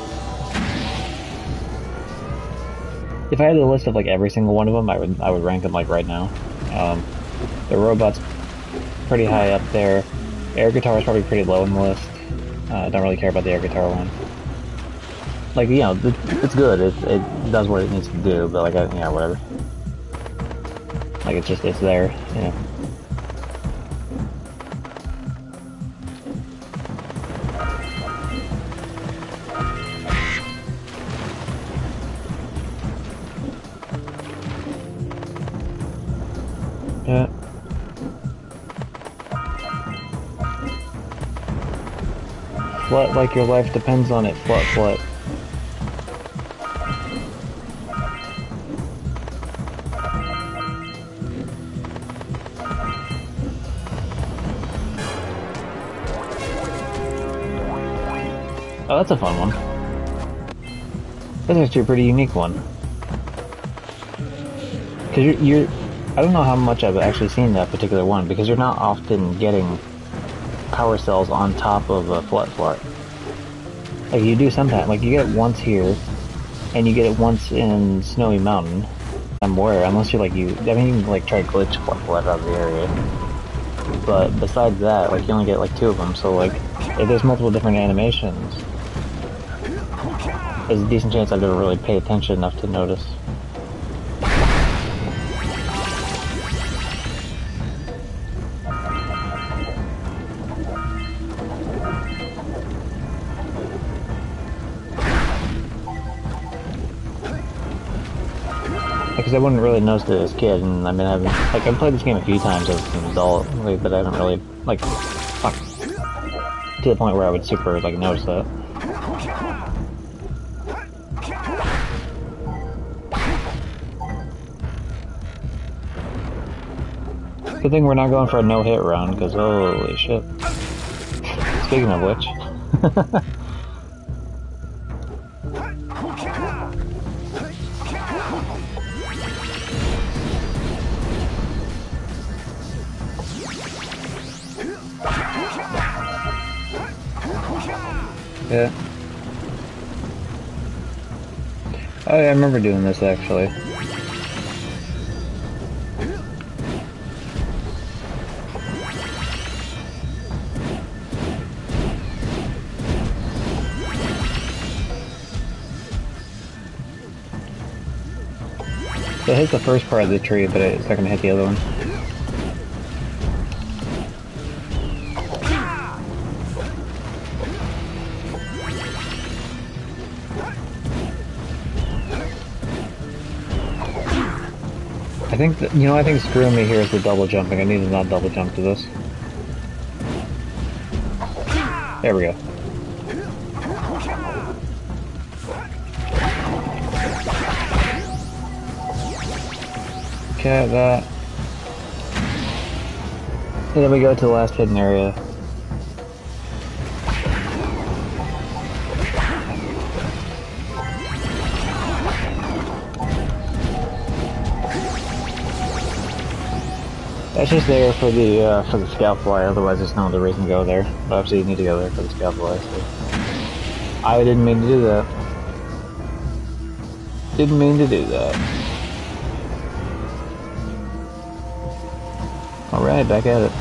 If I had a list of like every single one of them, I would rank them like right now. The robot's pretty high up there. Air guitar is probably pretty low on the list. I don't really care about the air guitar one. Like, you know, it's good. It does what it needs to do, but like, yeah, whatever. Like, it's there, you know. Yeah. Flut like your life depends on it, flut, flut. Oh, that's a fun one. That's actually a pretty unique one. Because you're I don't know how much I've actually seen that particular one, because you're not often getting power cells on top of a flut. Like, you do sometimes. Like, you get it once here, and you get it once in Snowy Mountain. Somewhere, unless you're like, I mean, you can like try to glitch flut out of the area. But besides that, like, you only get like 2 of them, so like, if there's multiple different animations, there's a decent chance I've never really paid attention enough to notice. Because I wouldn't really notice it as a kid, and I mean, I've played this game a few times as an adult, but I haven't really, like, to the point where I would super, like, notice that. Good thing we're not going for a no-hit round, because holy shit. Speaking of which. Yeah. Oh yeah, I remember doing this actually. So it hits the first part of the tree, but it's not gonna hit the other one. I think that, you know, I think screwing me here is the double jumping. I need to not double jump to this. There we go. Okay, that. And then we go to the last hidden area. It's just there for the scalp fly, otherwise there's no other reason to go there. But obviously you need to go there for the scalp fly, so. I didn't mean to do that. Didn't mean to do that. Alright, back at it.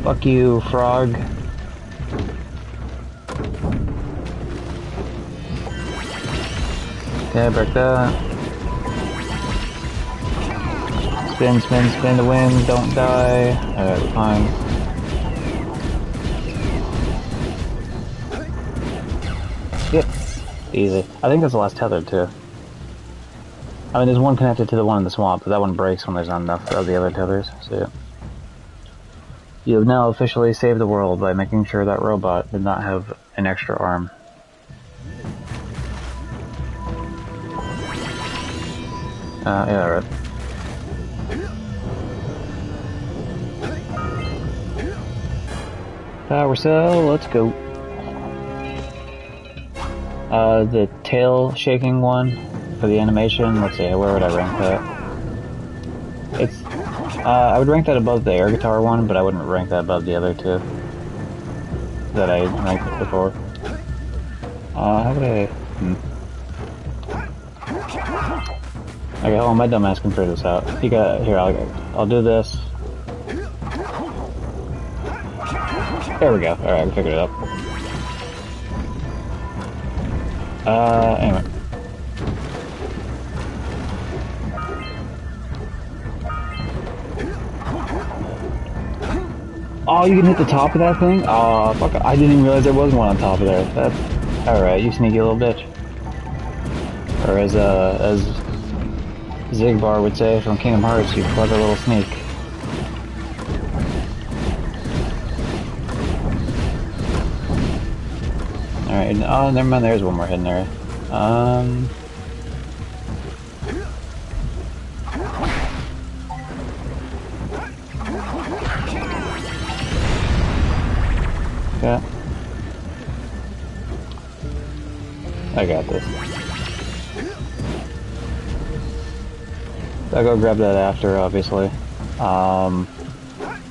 Fuck you, frog. Okay, break that. Spin, spin, spin to win, don't die. Alright, we're fine. Yep. Easy. I think that's the last tether, too. I mean, there's one connected to the one in the swamp, but that one breaks when there's not enough of the other tethers, so yeah. You have now officially saved the world by making sure that robot did not have an extra arm. Yeah, right. Power cell, let's go. The tail shaking one for the animation, let's see, where would I rank that? It's, I would rank that above the air guitar one, but I wouldn't rank that above the other two that I ranked before. How would I, Okay, hold on, my dumbass can figure this out. You got, here, I'll do this. There we go. Alright, we figured it out. Anyway. Oh, you can hit the top of that thing? Oh, fuck, I didn't even realize there was one on top of there. That's... Alright, you sneaky little bitch. Or as Zigbar would say from Kingdom Hearts, you clever little sneak. Alright, oh, never mind, there's one more hidden area. Yeah. I got this. I'll go grab that after, obviously.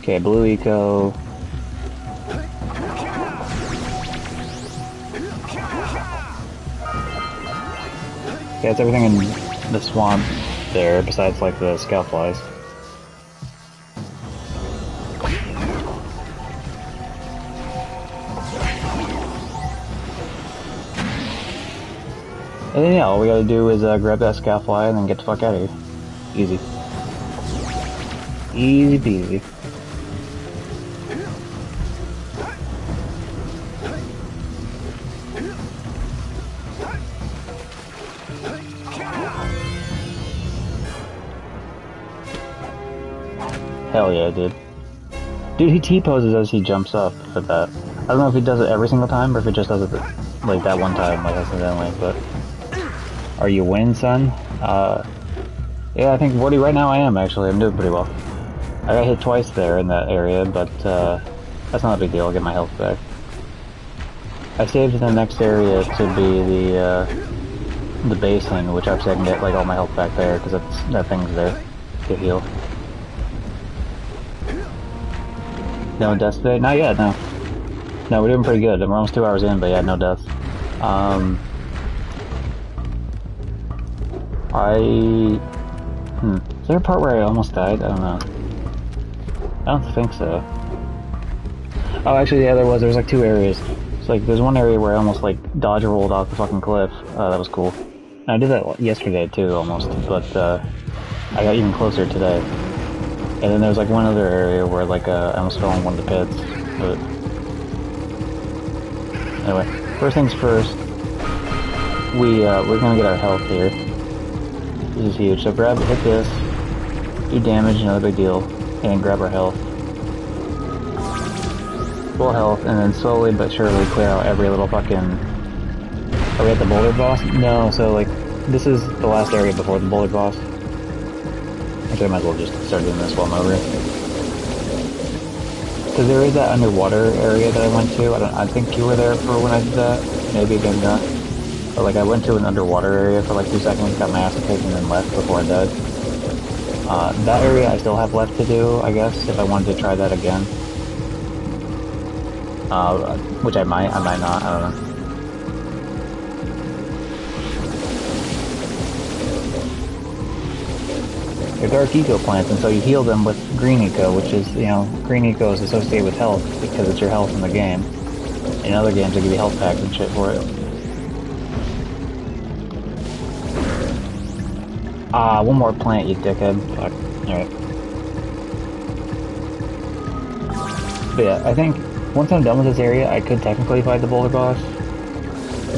Okay, Blue Eco. Yeah, it's everything in the swamp there, besides like the scout flies. And then yeah, all we gotta do is grab that scout fly and then get the fuck out of here. Easy. Easy peasy. Hell yeah, dude. Dude, he T-poses as he jumps up for that. I don't know if he does it every single time or if it just does it like that one time, like accidentally, but... Are you winning, son? Yeah, I think Woody, right now I am actually. I'm doing pretty well. I got hit twice there in that area, but that's not a big deal. I'll get my health back. I saved the next area to be the basin, which obviously I can get like all my health back there because that thing's there to heal. No deaths today? Not yet, no. No, we're doing pretty good. We're almost 2 hours in, but yeah, no deaths. Is there a part where I almost died? I don't know. I don't think so. Oh, actually, yeah, there was. There was like 2 areas. It's like, there's one area where I almost like dodge rolled off the fucking cliff. That was cool. And I did that yesterday too, almost, but I got even closer today. And then there's like one other area where like I almost fell in one of the pits. But anyway, first things first. We're gonna get our health here. This is huge. So hit this, do damage, another big deal, and then grab our health. Full health, and then slowly but surely clear out every little fucking... Are we at the boulder boss? No, so like, this is the last area before the boulder boss. Actually, I might as well just start doing this while I'm over here. Because there is that underwater area that I went to. I think you were there for when I did that. Maybe, maybe not. But like I went to an underwater area for like 2 seconds, got my ass kicked, and then left before I died. That area I still have left to do, I guess, if I wanted to try that again. Which I might not, I don't know. They're dark eco plants, and so you heal them with green eco, which is, you know, green eco is associated with health because it's your health in the game. In other games, they give you health packs and shit for it. One more plant, you dickhead. Fuck. Alright. But yeah, I think once I'm done with this area, I could technically fight the boulder boss.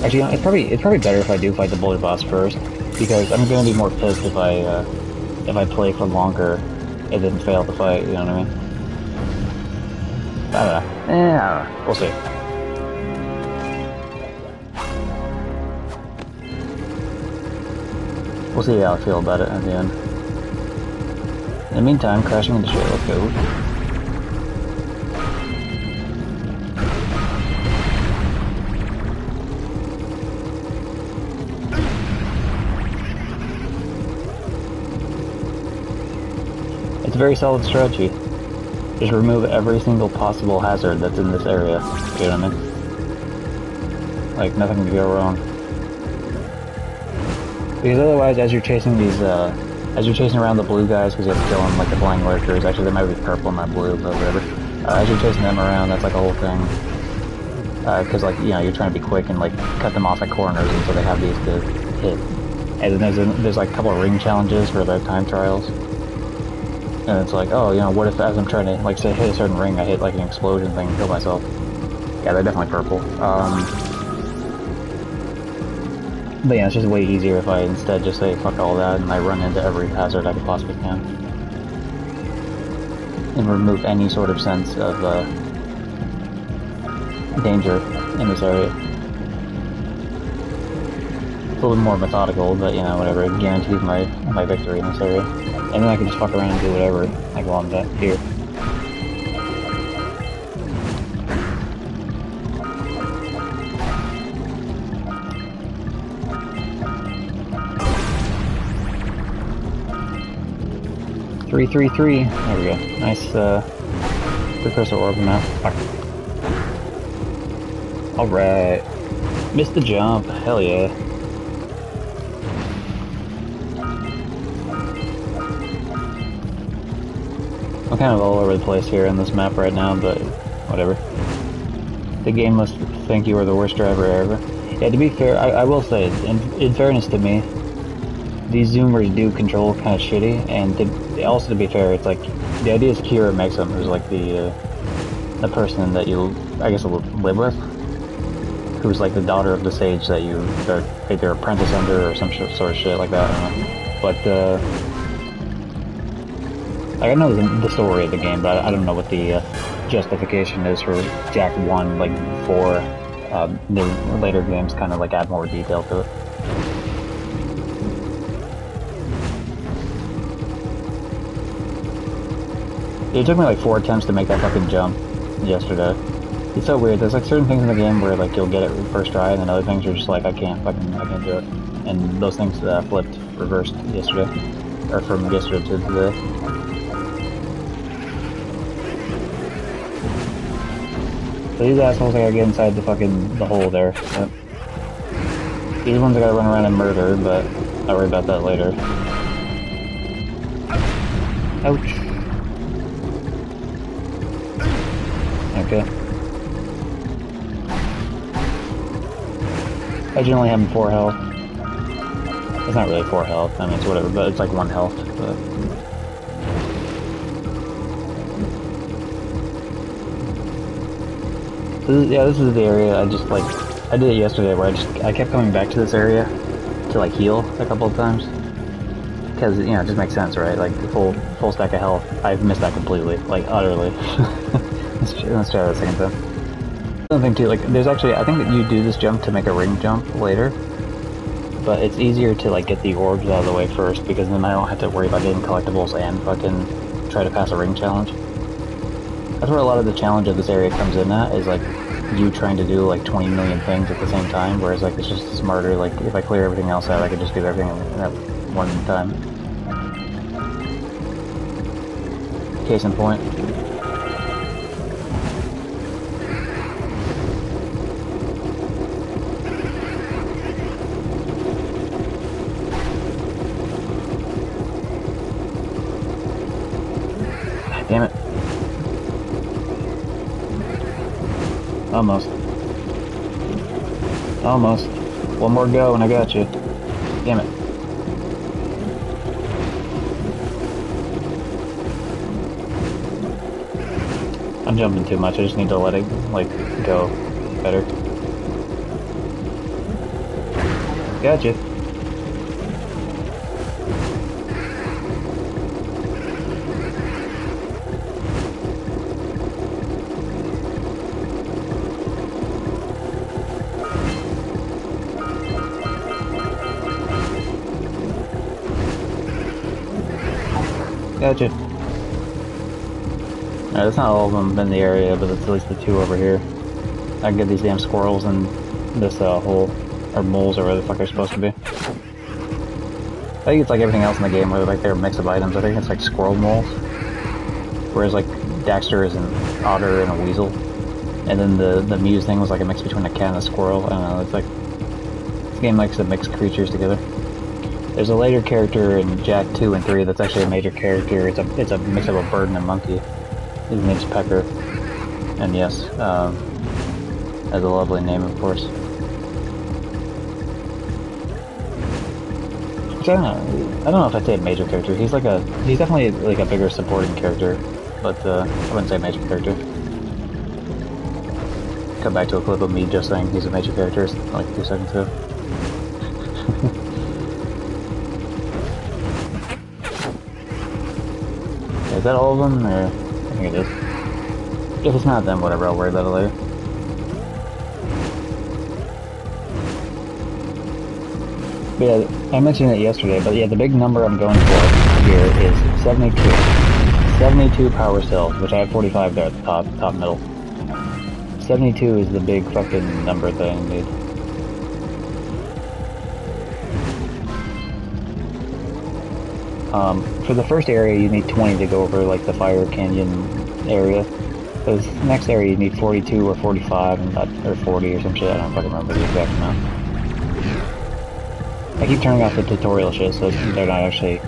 Actually, you know, it's probably better if I do fight the boulder boss first, because I'm gonna be more pissed if I play for longer and then fail to fight, you know what I mean? I don't know. We'll see. We'll see how I feel about it at the end. In the meantime, crashing into shit, let's go. It's a very solid strategy. Just remove every single possible hazard that's in this area. You know what I mean? Like, nothing can go wrong. Because otherwise, as you're chasing these, as you're chasing around the blue guys, because you have to kill them, like the flying lurkers, actually they might be purple, not blue, but whatever. As you're chasing them around, that's like a whole thing. Because like, you know, you're trying to be quick and like cut them off at corners, and so they have these to hit. And then there's like a couple of ring challenges where they're time trials. And it's like, oh, you know, what if as I'm trying to, like, say, hit a certain ring, I hit, like, an explosion thing and kill myself? Yeah, they're definitely purple. But yeah, it's just way easier if I instead just say, fuck all that, and I run into every hazard I could possibly can. And remove any sort of sense of, danger in this area. It's a little more methodical, but, you know, whatever, it guarantees my victory in this area. And then I can just fuck around and do whatever, like while I'm here. Three. There we go. Nice, precursor orb map. Fuck. Alright. Missed the jump. Hell yeah. I'm kind of all over the place here in this map right now, but whatever. The game must think you are the worst driver ever. Yeah, to be fair, I will say, in fairness to me, these zoomers do control kind of shitty, and also to be fair, it's like, the idea is Kira Maxim, who's like the person that you, I guess, live with, who's like the daughter of the sage that you are either apprentice under or some sort of shit like that, I don't know. But, like, I know the story of the game, but I don't know what the justification is for Jack 1, like, before the later games kind of, like, add more detail to it. It took me, like, 4 attempts to make that fucking jump yesterday. It's so weird. There's, like, certain things in the game where, like, you'll get it first try, and then other things are just like, I can't do it. And those things flipped, reversed yesterday. Or from yesterday to today. So these assholes I gotta get inside the hole there. Yep. These ones I gotta run around and murder, but I'll worry about that later. Ouch. Okay. I generally have 4 health. It's not really 4 health, I mean it's whatever, but it's like 1 health, but... This is the area I just, like, I did it yesterday where I kept coming back to this area to, like, heal a couple of times. Because, you know, it just makes sense, right? Like, the full stack of health, I've missed that completely, like, utterly. Let's try that a second time. Another thing too, like, there's actually, I think that you do this jump to make a ring jump later. but it's easier to like get the orbs out of the way first, because then I don't have to worry about getting collectibles and fucking try to pass a ring challenge. That's where a lot of the challenge of this area comes in at, is like you trying to do like 20 million things at the same time, whereas like it's just smarter, like if I clear everything else out, I can just do everything at one time. Case in point. Damn it. Almost. Almost. One more go and I got you. Damn it. I'm jumping too much, I just need to let it, like, go better. Got you. Gotcha. Alright, that's not all of them in the area, but it's at least the two over here. I can get these damn squirrels in this hole, or moles, or whatever the fuck they're supposed to be. I think it's like everything else in the game where like they're a mix of items. I think it's like squirrel moles. Whereas like Daxter is an otter and a weasel. And then the Muse thing was like a mix between a cat and a squirrel. I don't know, it's like, this game likes to mix creatures together. There's a later character in Jak 2 and 3 that's actually a major character. It's a mix of a bird and a monkey. His name's Pecker. And yes, has a lovely name, of course. I don't know if I'd say a major character. He's definitely like a bigger supporting character, but I wouldn't say a major character. Come back to a clip of me just saying he's a major character like 2 seconds ago. Is that all of them, or I think it is. If it's not, then whatever, I'll worry about it later. But yeah, I mentioned it yesterday, but yeah, the big number I'm going for here is 72. 72 power cells, which I have 45 there at the top middle. 72 is the big fucking number that I need. For the first area, you need 20 to go over, like, the Fire Canyon area. For the next area, you need 42 or 45, or 40 or some shit, I don't fucking remember the exact amount. I keep turning off the tutorial shit, so they're not actually,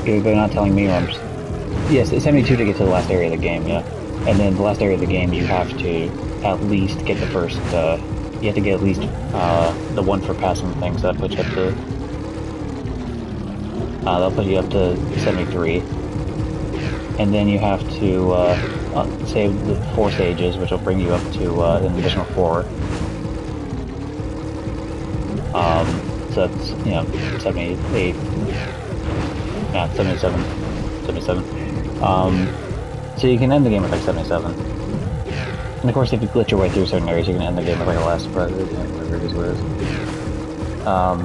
they're not telling me I'm just, yes, it's 72 to get to the last area of the game, yeah. And then the last area of the game, you have to at least get the first, you have to get at least, the one for passing things, that puts you up to, that'll put you up to 73. And then you have to, save the 4 stages, which will bring you up to, an additional 4. So that's, you know, 78, yeah, 77. So you can end the game with like 77. And of course, if you glitch your way through certain areas, you can end the game with like a last surprise, whatever it is what it is. Yeah,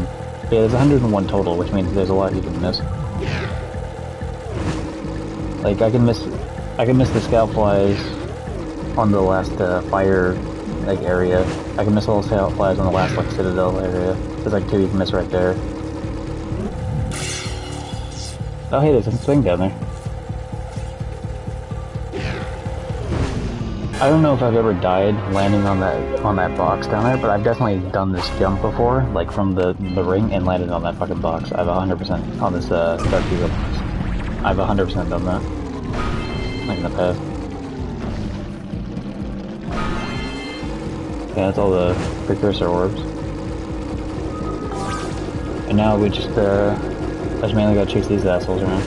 there's 101 total, which means there's a lot you can miss. Like, I can miss the scout flies on the last, fire, like, area. I can miss all the scout flies on the last, like, citadel area. There's like 2 you can miss right there. Oh hey, there's a thing down there. I don't know if I've ever died landing on that box down there, but I've definitely done this jump before, like from the ring, and landed on that fucking box. I've 100% on this Dark Eagle box. I've 100% done that. Like in the past. Yeah, that's all the precursor orbs. And now we just mainly gotta chase these assholes around.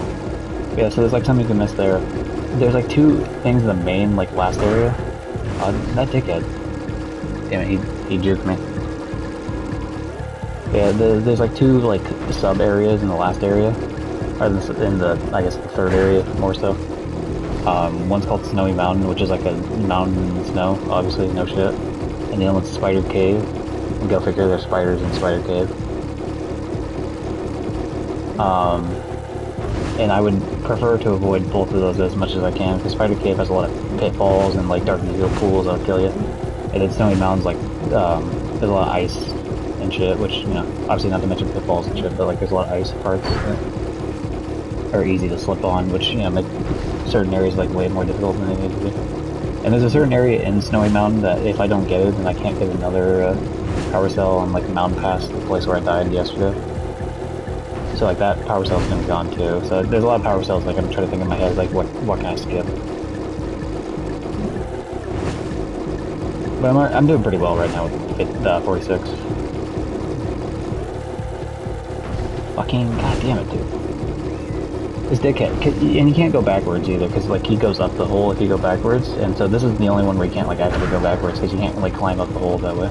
Yeah, so there's like something you can miss there. There's like 2 things in the main, like, last area. That dickhead. Damn it, he juked me. Yeah, there's like 2, like, sub-areas in the last area. Or in the, I guess, the 3rd area, more so. One's called Snowy Mountain, which is like a mountain in snow, obviously, no shit. And the other one's Spider Cave. And go figure, there's spiders in Spider Cave. And I would prefer to avoid both of those as much as I can, because Spider Cave has a lot of pitfalls and like dark needle pools that'll kill you. And then Snowy Mountain's like, there's a lot of ice and shit, which, you know, obviously not to mention pitfalls and shit, but like there's a lot of ice parts that are easy to slip on, which, you know, make certain areas like way more difficult than they need to be. And there's a certain area in Snowy Mountain that if I don't get it, then I can't get another power cell on like Mountain Pass, the place where I died yesterday. So like that power cell's gonna be gone too. So there's a lot of power cells. Like I'm trying to think in my head, like what can I skip? But I'm doing pretty well right now with 46. Fucking goddamn it, dude! This dickhead, and you can't go backwards either, because like he goes up the hole if you go backwards, and so this is the only one where you can't like actually go backwards, because you can't like climb up the hole that way.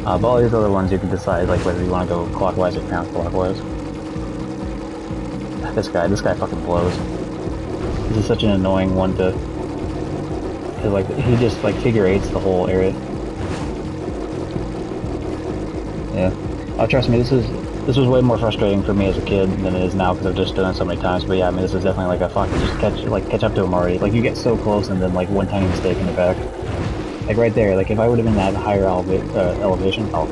But all these other ones you can decide like whether you want to go clockwise or counterclockwise. This guy fucking blows. This is such an annoying one to, cause like he just like figure eights the whole area. Yeah. Oh, trust me, this was way more frustrating for me as a kid than it is now because I've just done it so many times. But yeah, I mean, this is definitely like a fucking just catch up to him already. Like you get so close and then like one tiny mistake in the back. Like right there, like if I would have been at higher elevation, I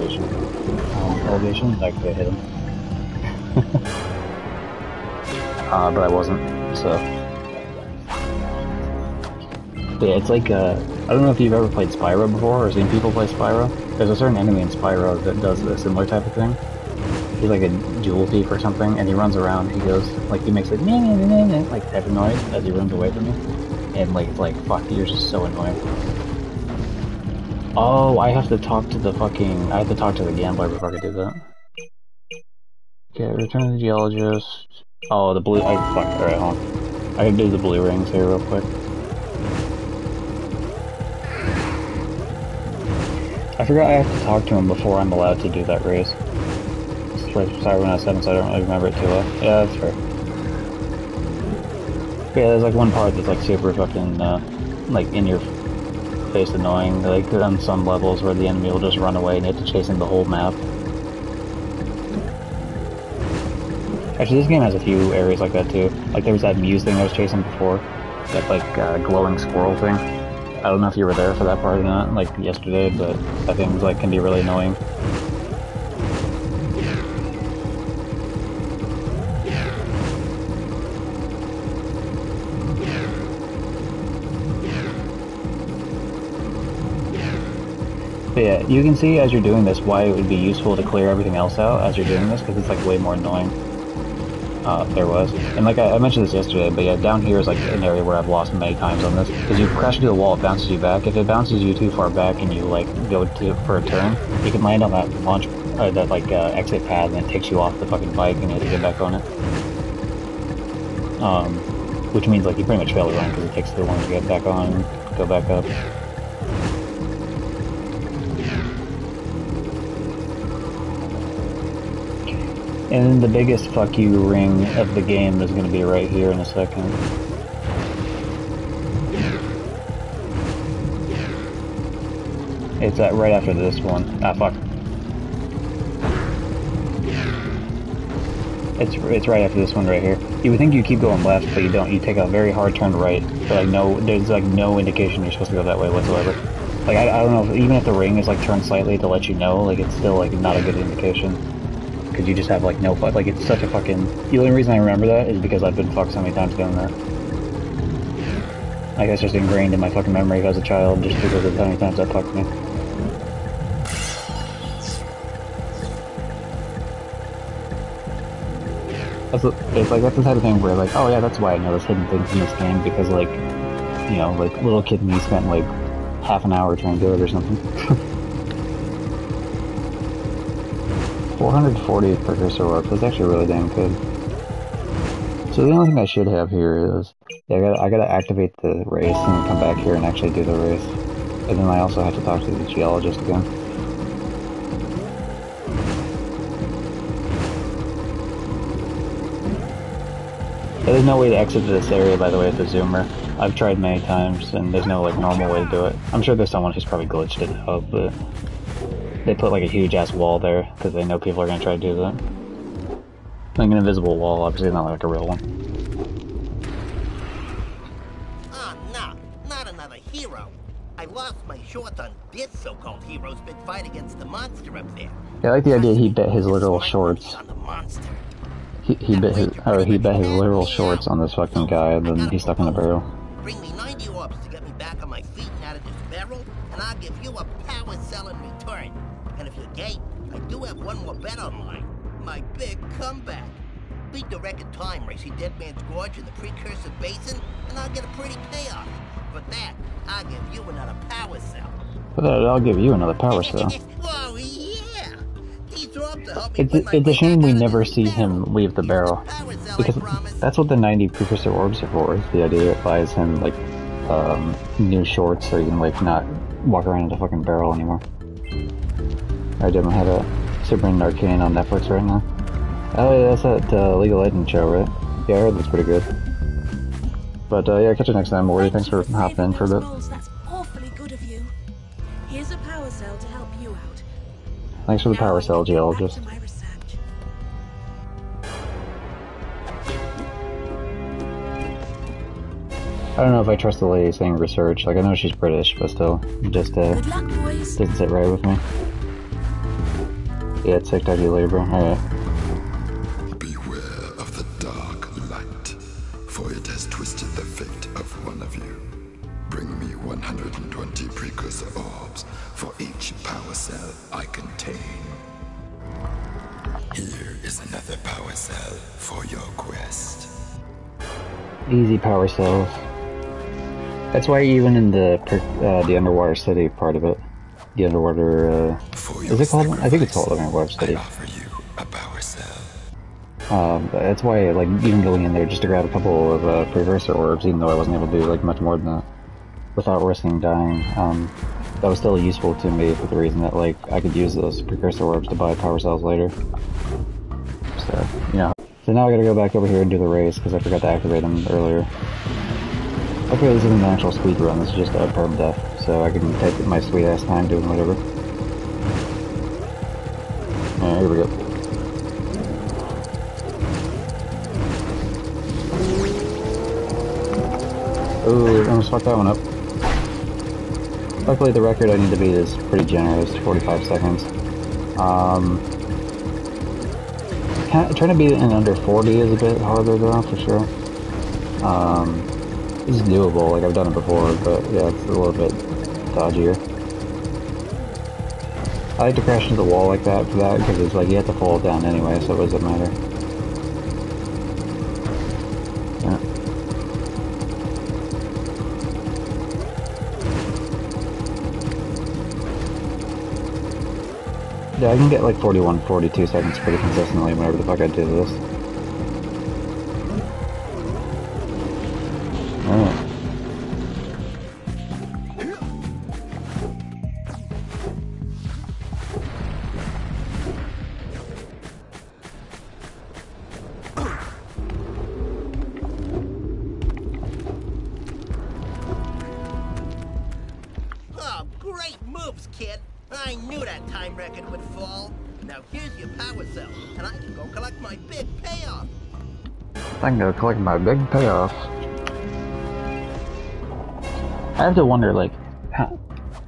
could have hit him. But I wasn't, so. But yeah, it's like, I don't know if you've ever played Spyro before or seen people play Spyro. There's a certain enemy in Spyro that does a similar type of thing. He's like a jewel thief or something, and he runs around, he goes, like, he makes like, like type of noise as he runs away from me. And like, it's like, fuck, you're just so annoying. Oh, I have to talk to the gambler before I can do that. Okay, return to the geologist. Oh, the blue, fuck, alright, hold on. I can do the blue rings here real quick. I forgot I have to talk to him before I'm allowed to do that race. Sorry, when I was 7, so I don't really remember it too well. Yeah, that's fair. Yeah, there's like one part that's like super fucking, like in your face annoying, like on some levels where the enemy will just run away and you have to chase him the whole map. Actually, this game has a few areas like that too. Like there was that Muse thing I was chasing before, that like glowing squirrel thing. I don't know if you were there for that part or not, like yesterday, but that thing was like can be really annoying. But yeah, you can see as you're doing this why it would be useful to clear everything else out as you're doing this, because it's like way more annoying. There was. And like I mentioned this yesterday, but yeah, down here is like an area where I've lost many times on this. Because you crash into a wall, it bounces you back. If it bounces you too far back and you like go for a turn, you can land on that launch, that like exit pad, and it takes you off the fucking bike and you have to get back on it. Which means like you pretty much fail the run because it takes too long to get back on and go back up. And then the biggest fuck you ring of the game is going to be right here in a second. It's right after this one. Ah, fuck. It's right after this one right here. You would think you keep going left, but you don't. You take a very hard turn right. But like there's like no indication you're supposed to go that way whatsoever. Like I don't know, even if the ring is like turned slightly to let you know, like it's still like not a good indication. Because you just have like no fuck, like it's such a fucking, the only reason I remember that is because I've been fucked so many times doing that. Like that's just ingrained in my fucking memory as a child, just because of how many times that fucked me. That's the type of thing where like, oh yeah, that's why I know there's hidden things in this game, because like, you know, like little kid me spent like half an hour trying to do it or something. 440 precursor warp, that's actually really damn good. So the only thing I should have here is, yeah, I gotta activate the race and then come back here and actually do the race. And then I also have to talk to the geologist again. There's no way to exit this area, by the way, with the zoomer. I've tried many times, and there's no like normal way to do it. I'm sure there's someone who's probably glitched it out, but they put like a huge ass wall there because they know people are gonna try to do that. Like an invisible wall, obviously not like a real one. Oh, no, not another hero. I lost my shorts on this so-called hero's big fight against the monster up there. Yeah, I like the idea he bet his literal shorts. He bet his literal shorts on this fucking guy, and then he's stuck in the barrel. Bring me 90 orbs to get me back on my feet and out of this barrel, and I'll give you a power cell in return. And if you're gay, I do have one more bet on mine. My big comeback. Beat the record time racing Dead Man's Gorge in the Precursor Basin, and I'll get a pretty payoff. For that, I'll give you another power cell. For that, I'll give you another power cell. Whoa, yeah! These orbs will help me It's a shame we never see him leave the barrel. Because that's what the 90 Precursor orbs are for. The idea it buys him, like, new shorts so he can, like, not walk around in the fucking barrel anymore. I definitely have a Superman Arcane on Netflix right now. Oh yeah, that's that League of Legends show, right? Yeah, I heard that's pretty good. But yeah, catch you next time, Morty. Thanks for hopping in for a bit. That's awfully good of you. Here's a power cell to help you out. Thanks for the power cell, geologist. I don't know if I trust the lady saying research. Like, I know she's British, but still, just doesn't sit right with me. Yeah, it's like, talk to you later, bro. Alright. Beware of the dark light, for it has twisted the fate of one of you. Bring me 120 precursor orbs for each power cell I contain. Here is another power cell for your quest. Easy power cells. That's why even in the underwater city part of it, the underwater, is it called? I think it's called Underwater City. That's why, like, even going in there just to grab a couple of precursor orbs, even though I wasn't able to do like much more than that without risking dying, that was still useful to me for the reason that, like, I could use those precursor orbs to buy power cells later. So, yeah. So now I gotta go back over here and do the race because I forgot to activate them earlier. Okay, this isn't an actual speed run, this is just a perm death, so I can take my sweet ass time doing whatever. Alright, here we go. Ooh, almost fucked that one up. Luckily the record I need to beat is pretty generous, 45 seconds. Trying to beat it in under 40 is a bit harder though, for sure. It's doable, like I've done it before, but yeah, it's a little bit dodgier. I like to crash into the wall like that for that, because it's like you have to fall down anyway, so it doesn't matter. Yeah. Yeah, I can get like 41, 42 seconds pretty consistently whenever the fuck I do this. Alright. Oh, great moves, kid. I knew that time record would fall. Now here's your power cell, and I can go collect my big payoff. I can go collect my big payoff. I have to wonder, like, how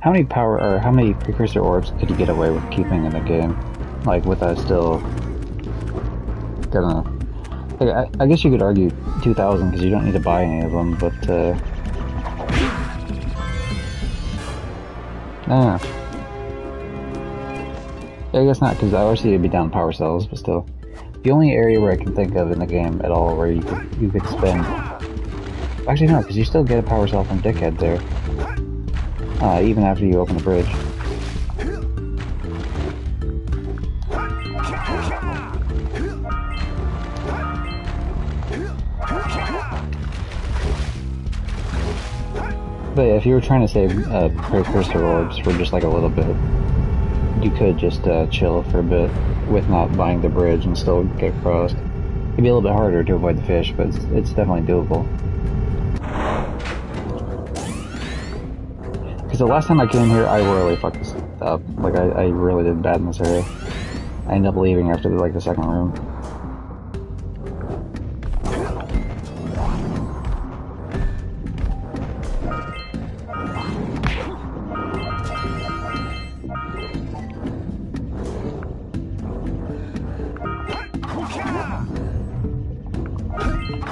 many power or how many precursor orbs could you get away with keeping in the game? Like, without still, I don't know. Like, I guess you could argue 2,000 because you don't need to buy any of them, but I don't know. Yeah, I guess not, because obviously you'd be down power cells, but still. The only area where I can think of in the game at all where you could spend... Actually no, because you still get a power cell from Dickhead there. Even after you open the bridge. But yeah, if you were trying to save precursor orbs for just like a little bit, you could just chill for a bit with not buying the bridge and still get across. It'd be a little bit harder to avoid the fish, but it's definitely doable. Because the last time I came here, I really fucked this up. Like, I really did bad in this area. I ended up leaving after like the second room.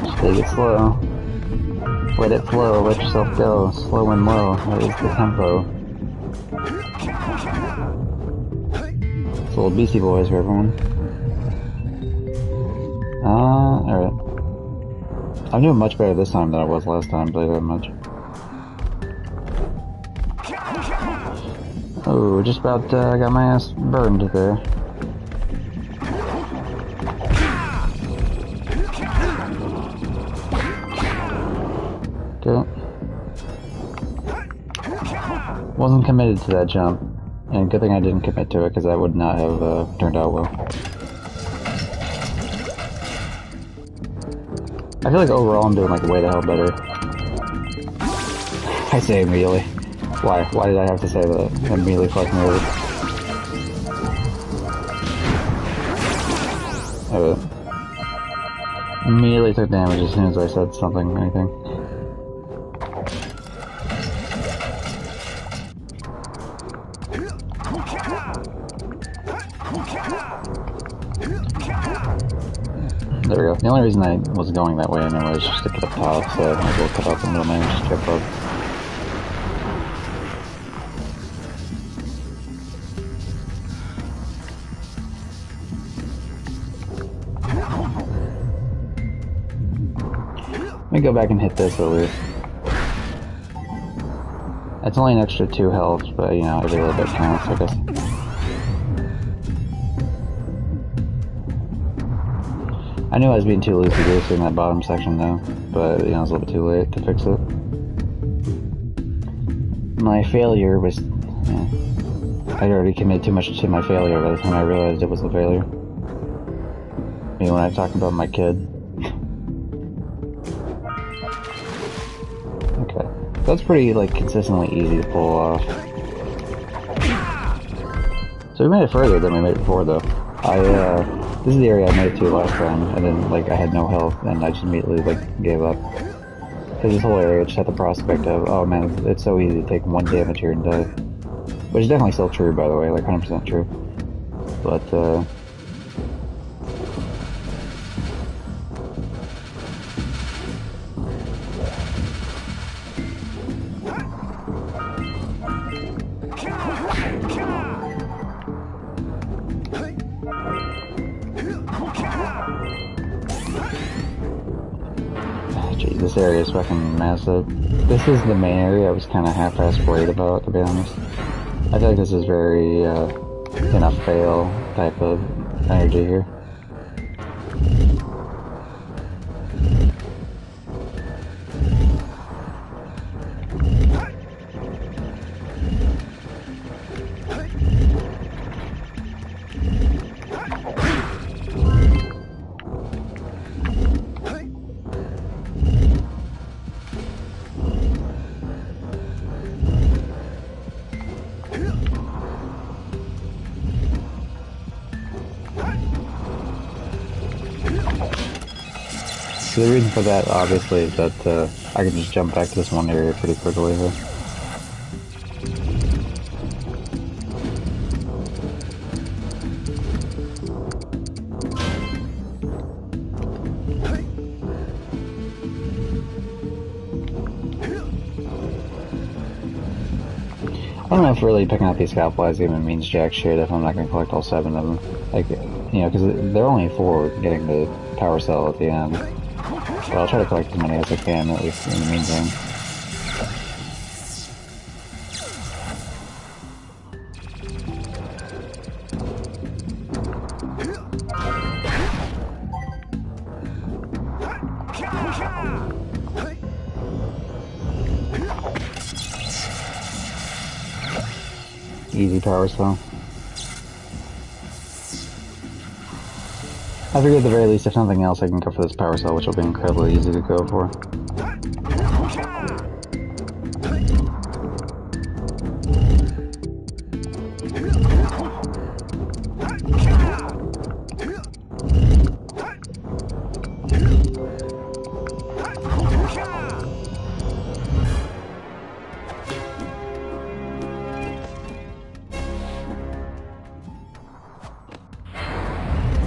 Just take it slow. Let it flow, let yourself go. Slow and low. That is the tempo. It's a little Beastie Boys for everyone. Alright. I'm doing much better this time than I was last time, I'll tell you that much. Oh, just about got my ass burned there. Okay. Wasn't committed to that jump, and good thing I didn't commit to it, because that would not have turned out well. I feel like overall I'm doing like way the hell better. I say immediately. Why? Why did I have to say that? Immediately fucking over. Immediately took damage as soon as I said something or anything. There we go. The only reason I was going that way anyway is just to get up top, so I might as well cut off the middleman and just jump up. Let me go back and hit this at least. It's only an extra 2 health, but you know, every little bit counts, I guess. I knew I was being too loosey-goosey in that bottom section though, but you know, it was a little bit too late to fix it. My failure was... yeah, I'd already committed too much to my failure by the time I realized it was a failure. You know, when I talked about my kid. Okay. That's pretty, like, consistently easy to pull off. So we made it further than we made it before though. This is the area I made it to last time, and then, like, I had no health, and I just immediately, like, gave up. Because this whole area just had the prospect of, oh man, it's so easy to take 1 damage here and die. Which is definitely still true, by the way, like 100% true. But, this area is fucking massive. This is the main area I was kind of half-assed worried about, to be honest. I feel like this is very, in a fail type of energy here. So the reason for that, obviously, is that I can just jump back to this one area pretty quickly here. I don't know if really picking out these scout flies even means jack shit if I'm not going to collect all 7 of them. Like, you know, because they're only for getting the power cell at the end. But I'll try to collect as many as I can, at least in the meantime. Easy power cell. I figured at the very least, if nothing else, I can go for this power cell, which will be incredibly easy to go for.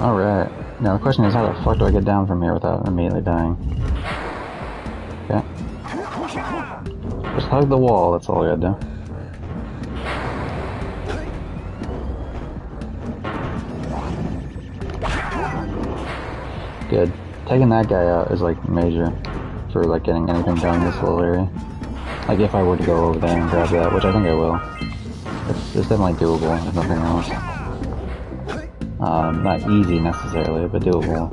Alright. Now the question is, how the fuck do I get down from here without immediately dying? Okay. Just hug the wall, that's all I gotta do. Good. Taking that guy out is like major for like getting anything done in this little area. Like if I were to go over there and grab that, which I think I will. It's definitely doable, if nothing else. Not easy necessarily, but doable.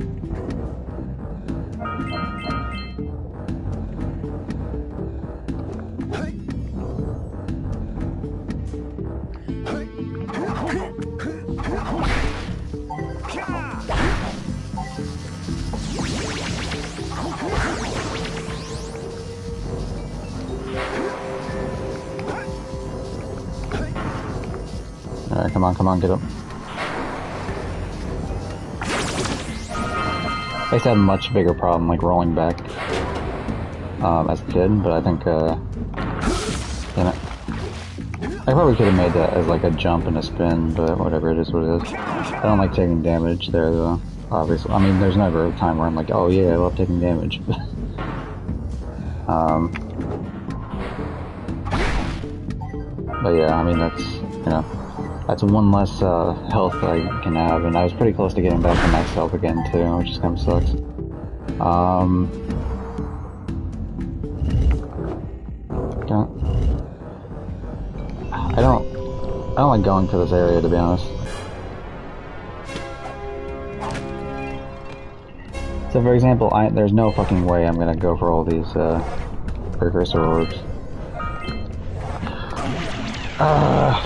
Alright, come on, get up. I used to have a much bigger problem, like, rolling back, as a kid, but I think, damn it. I probably could have made that as, like, a jump and a spin, but whatever, it is what it is. I don't like taking damage there, though, obviously. I mean, there's never a time where I'm like, oh yeah, I love taking damage. But yeah, I mean, that's, you know, that's one less health I can have, and I was pretty close to getting back to max health again too, which just kind of sucks. I don't like going to this area, to be honest. So for example, there's no fucking way I'm gonna go for all these precursor orbs.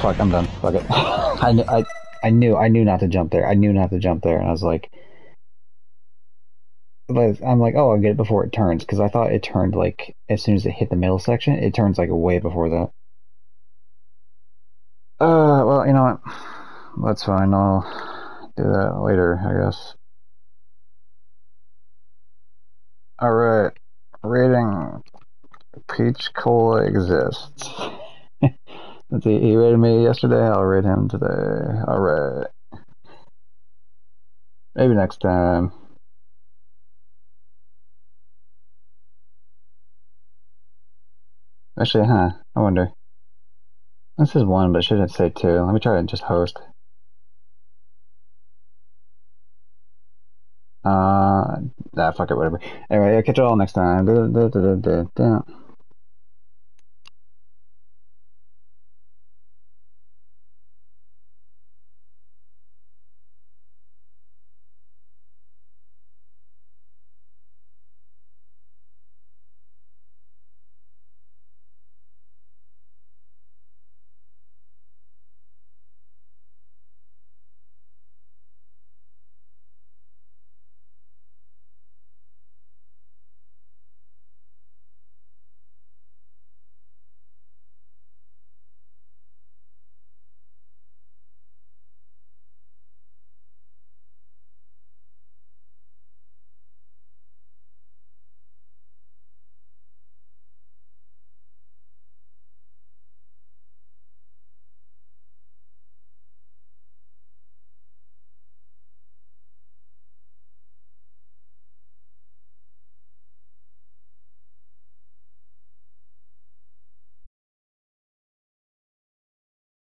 Fuck, I'm done. Fuck it. I knew not to jump there. I knew not to jump there, and I was like, but I'm like, oh, I'll get it before it turns, because I thought it turned like as soon as it hit the middle section. It turns like way before that. Well, you know what? That's fine. I'll do that later, I guess. Alright. Rating Peach Cola exists. Let's see, he rated me yesterday, I'll rate him today. Alright. Maybe next time. Actually, I wonder. This is one, but should it say two? Let me try and just host. Fuck it, whatever. Anyway, I'll catch you all next time.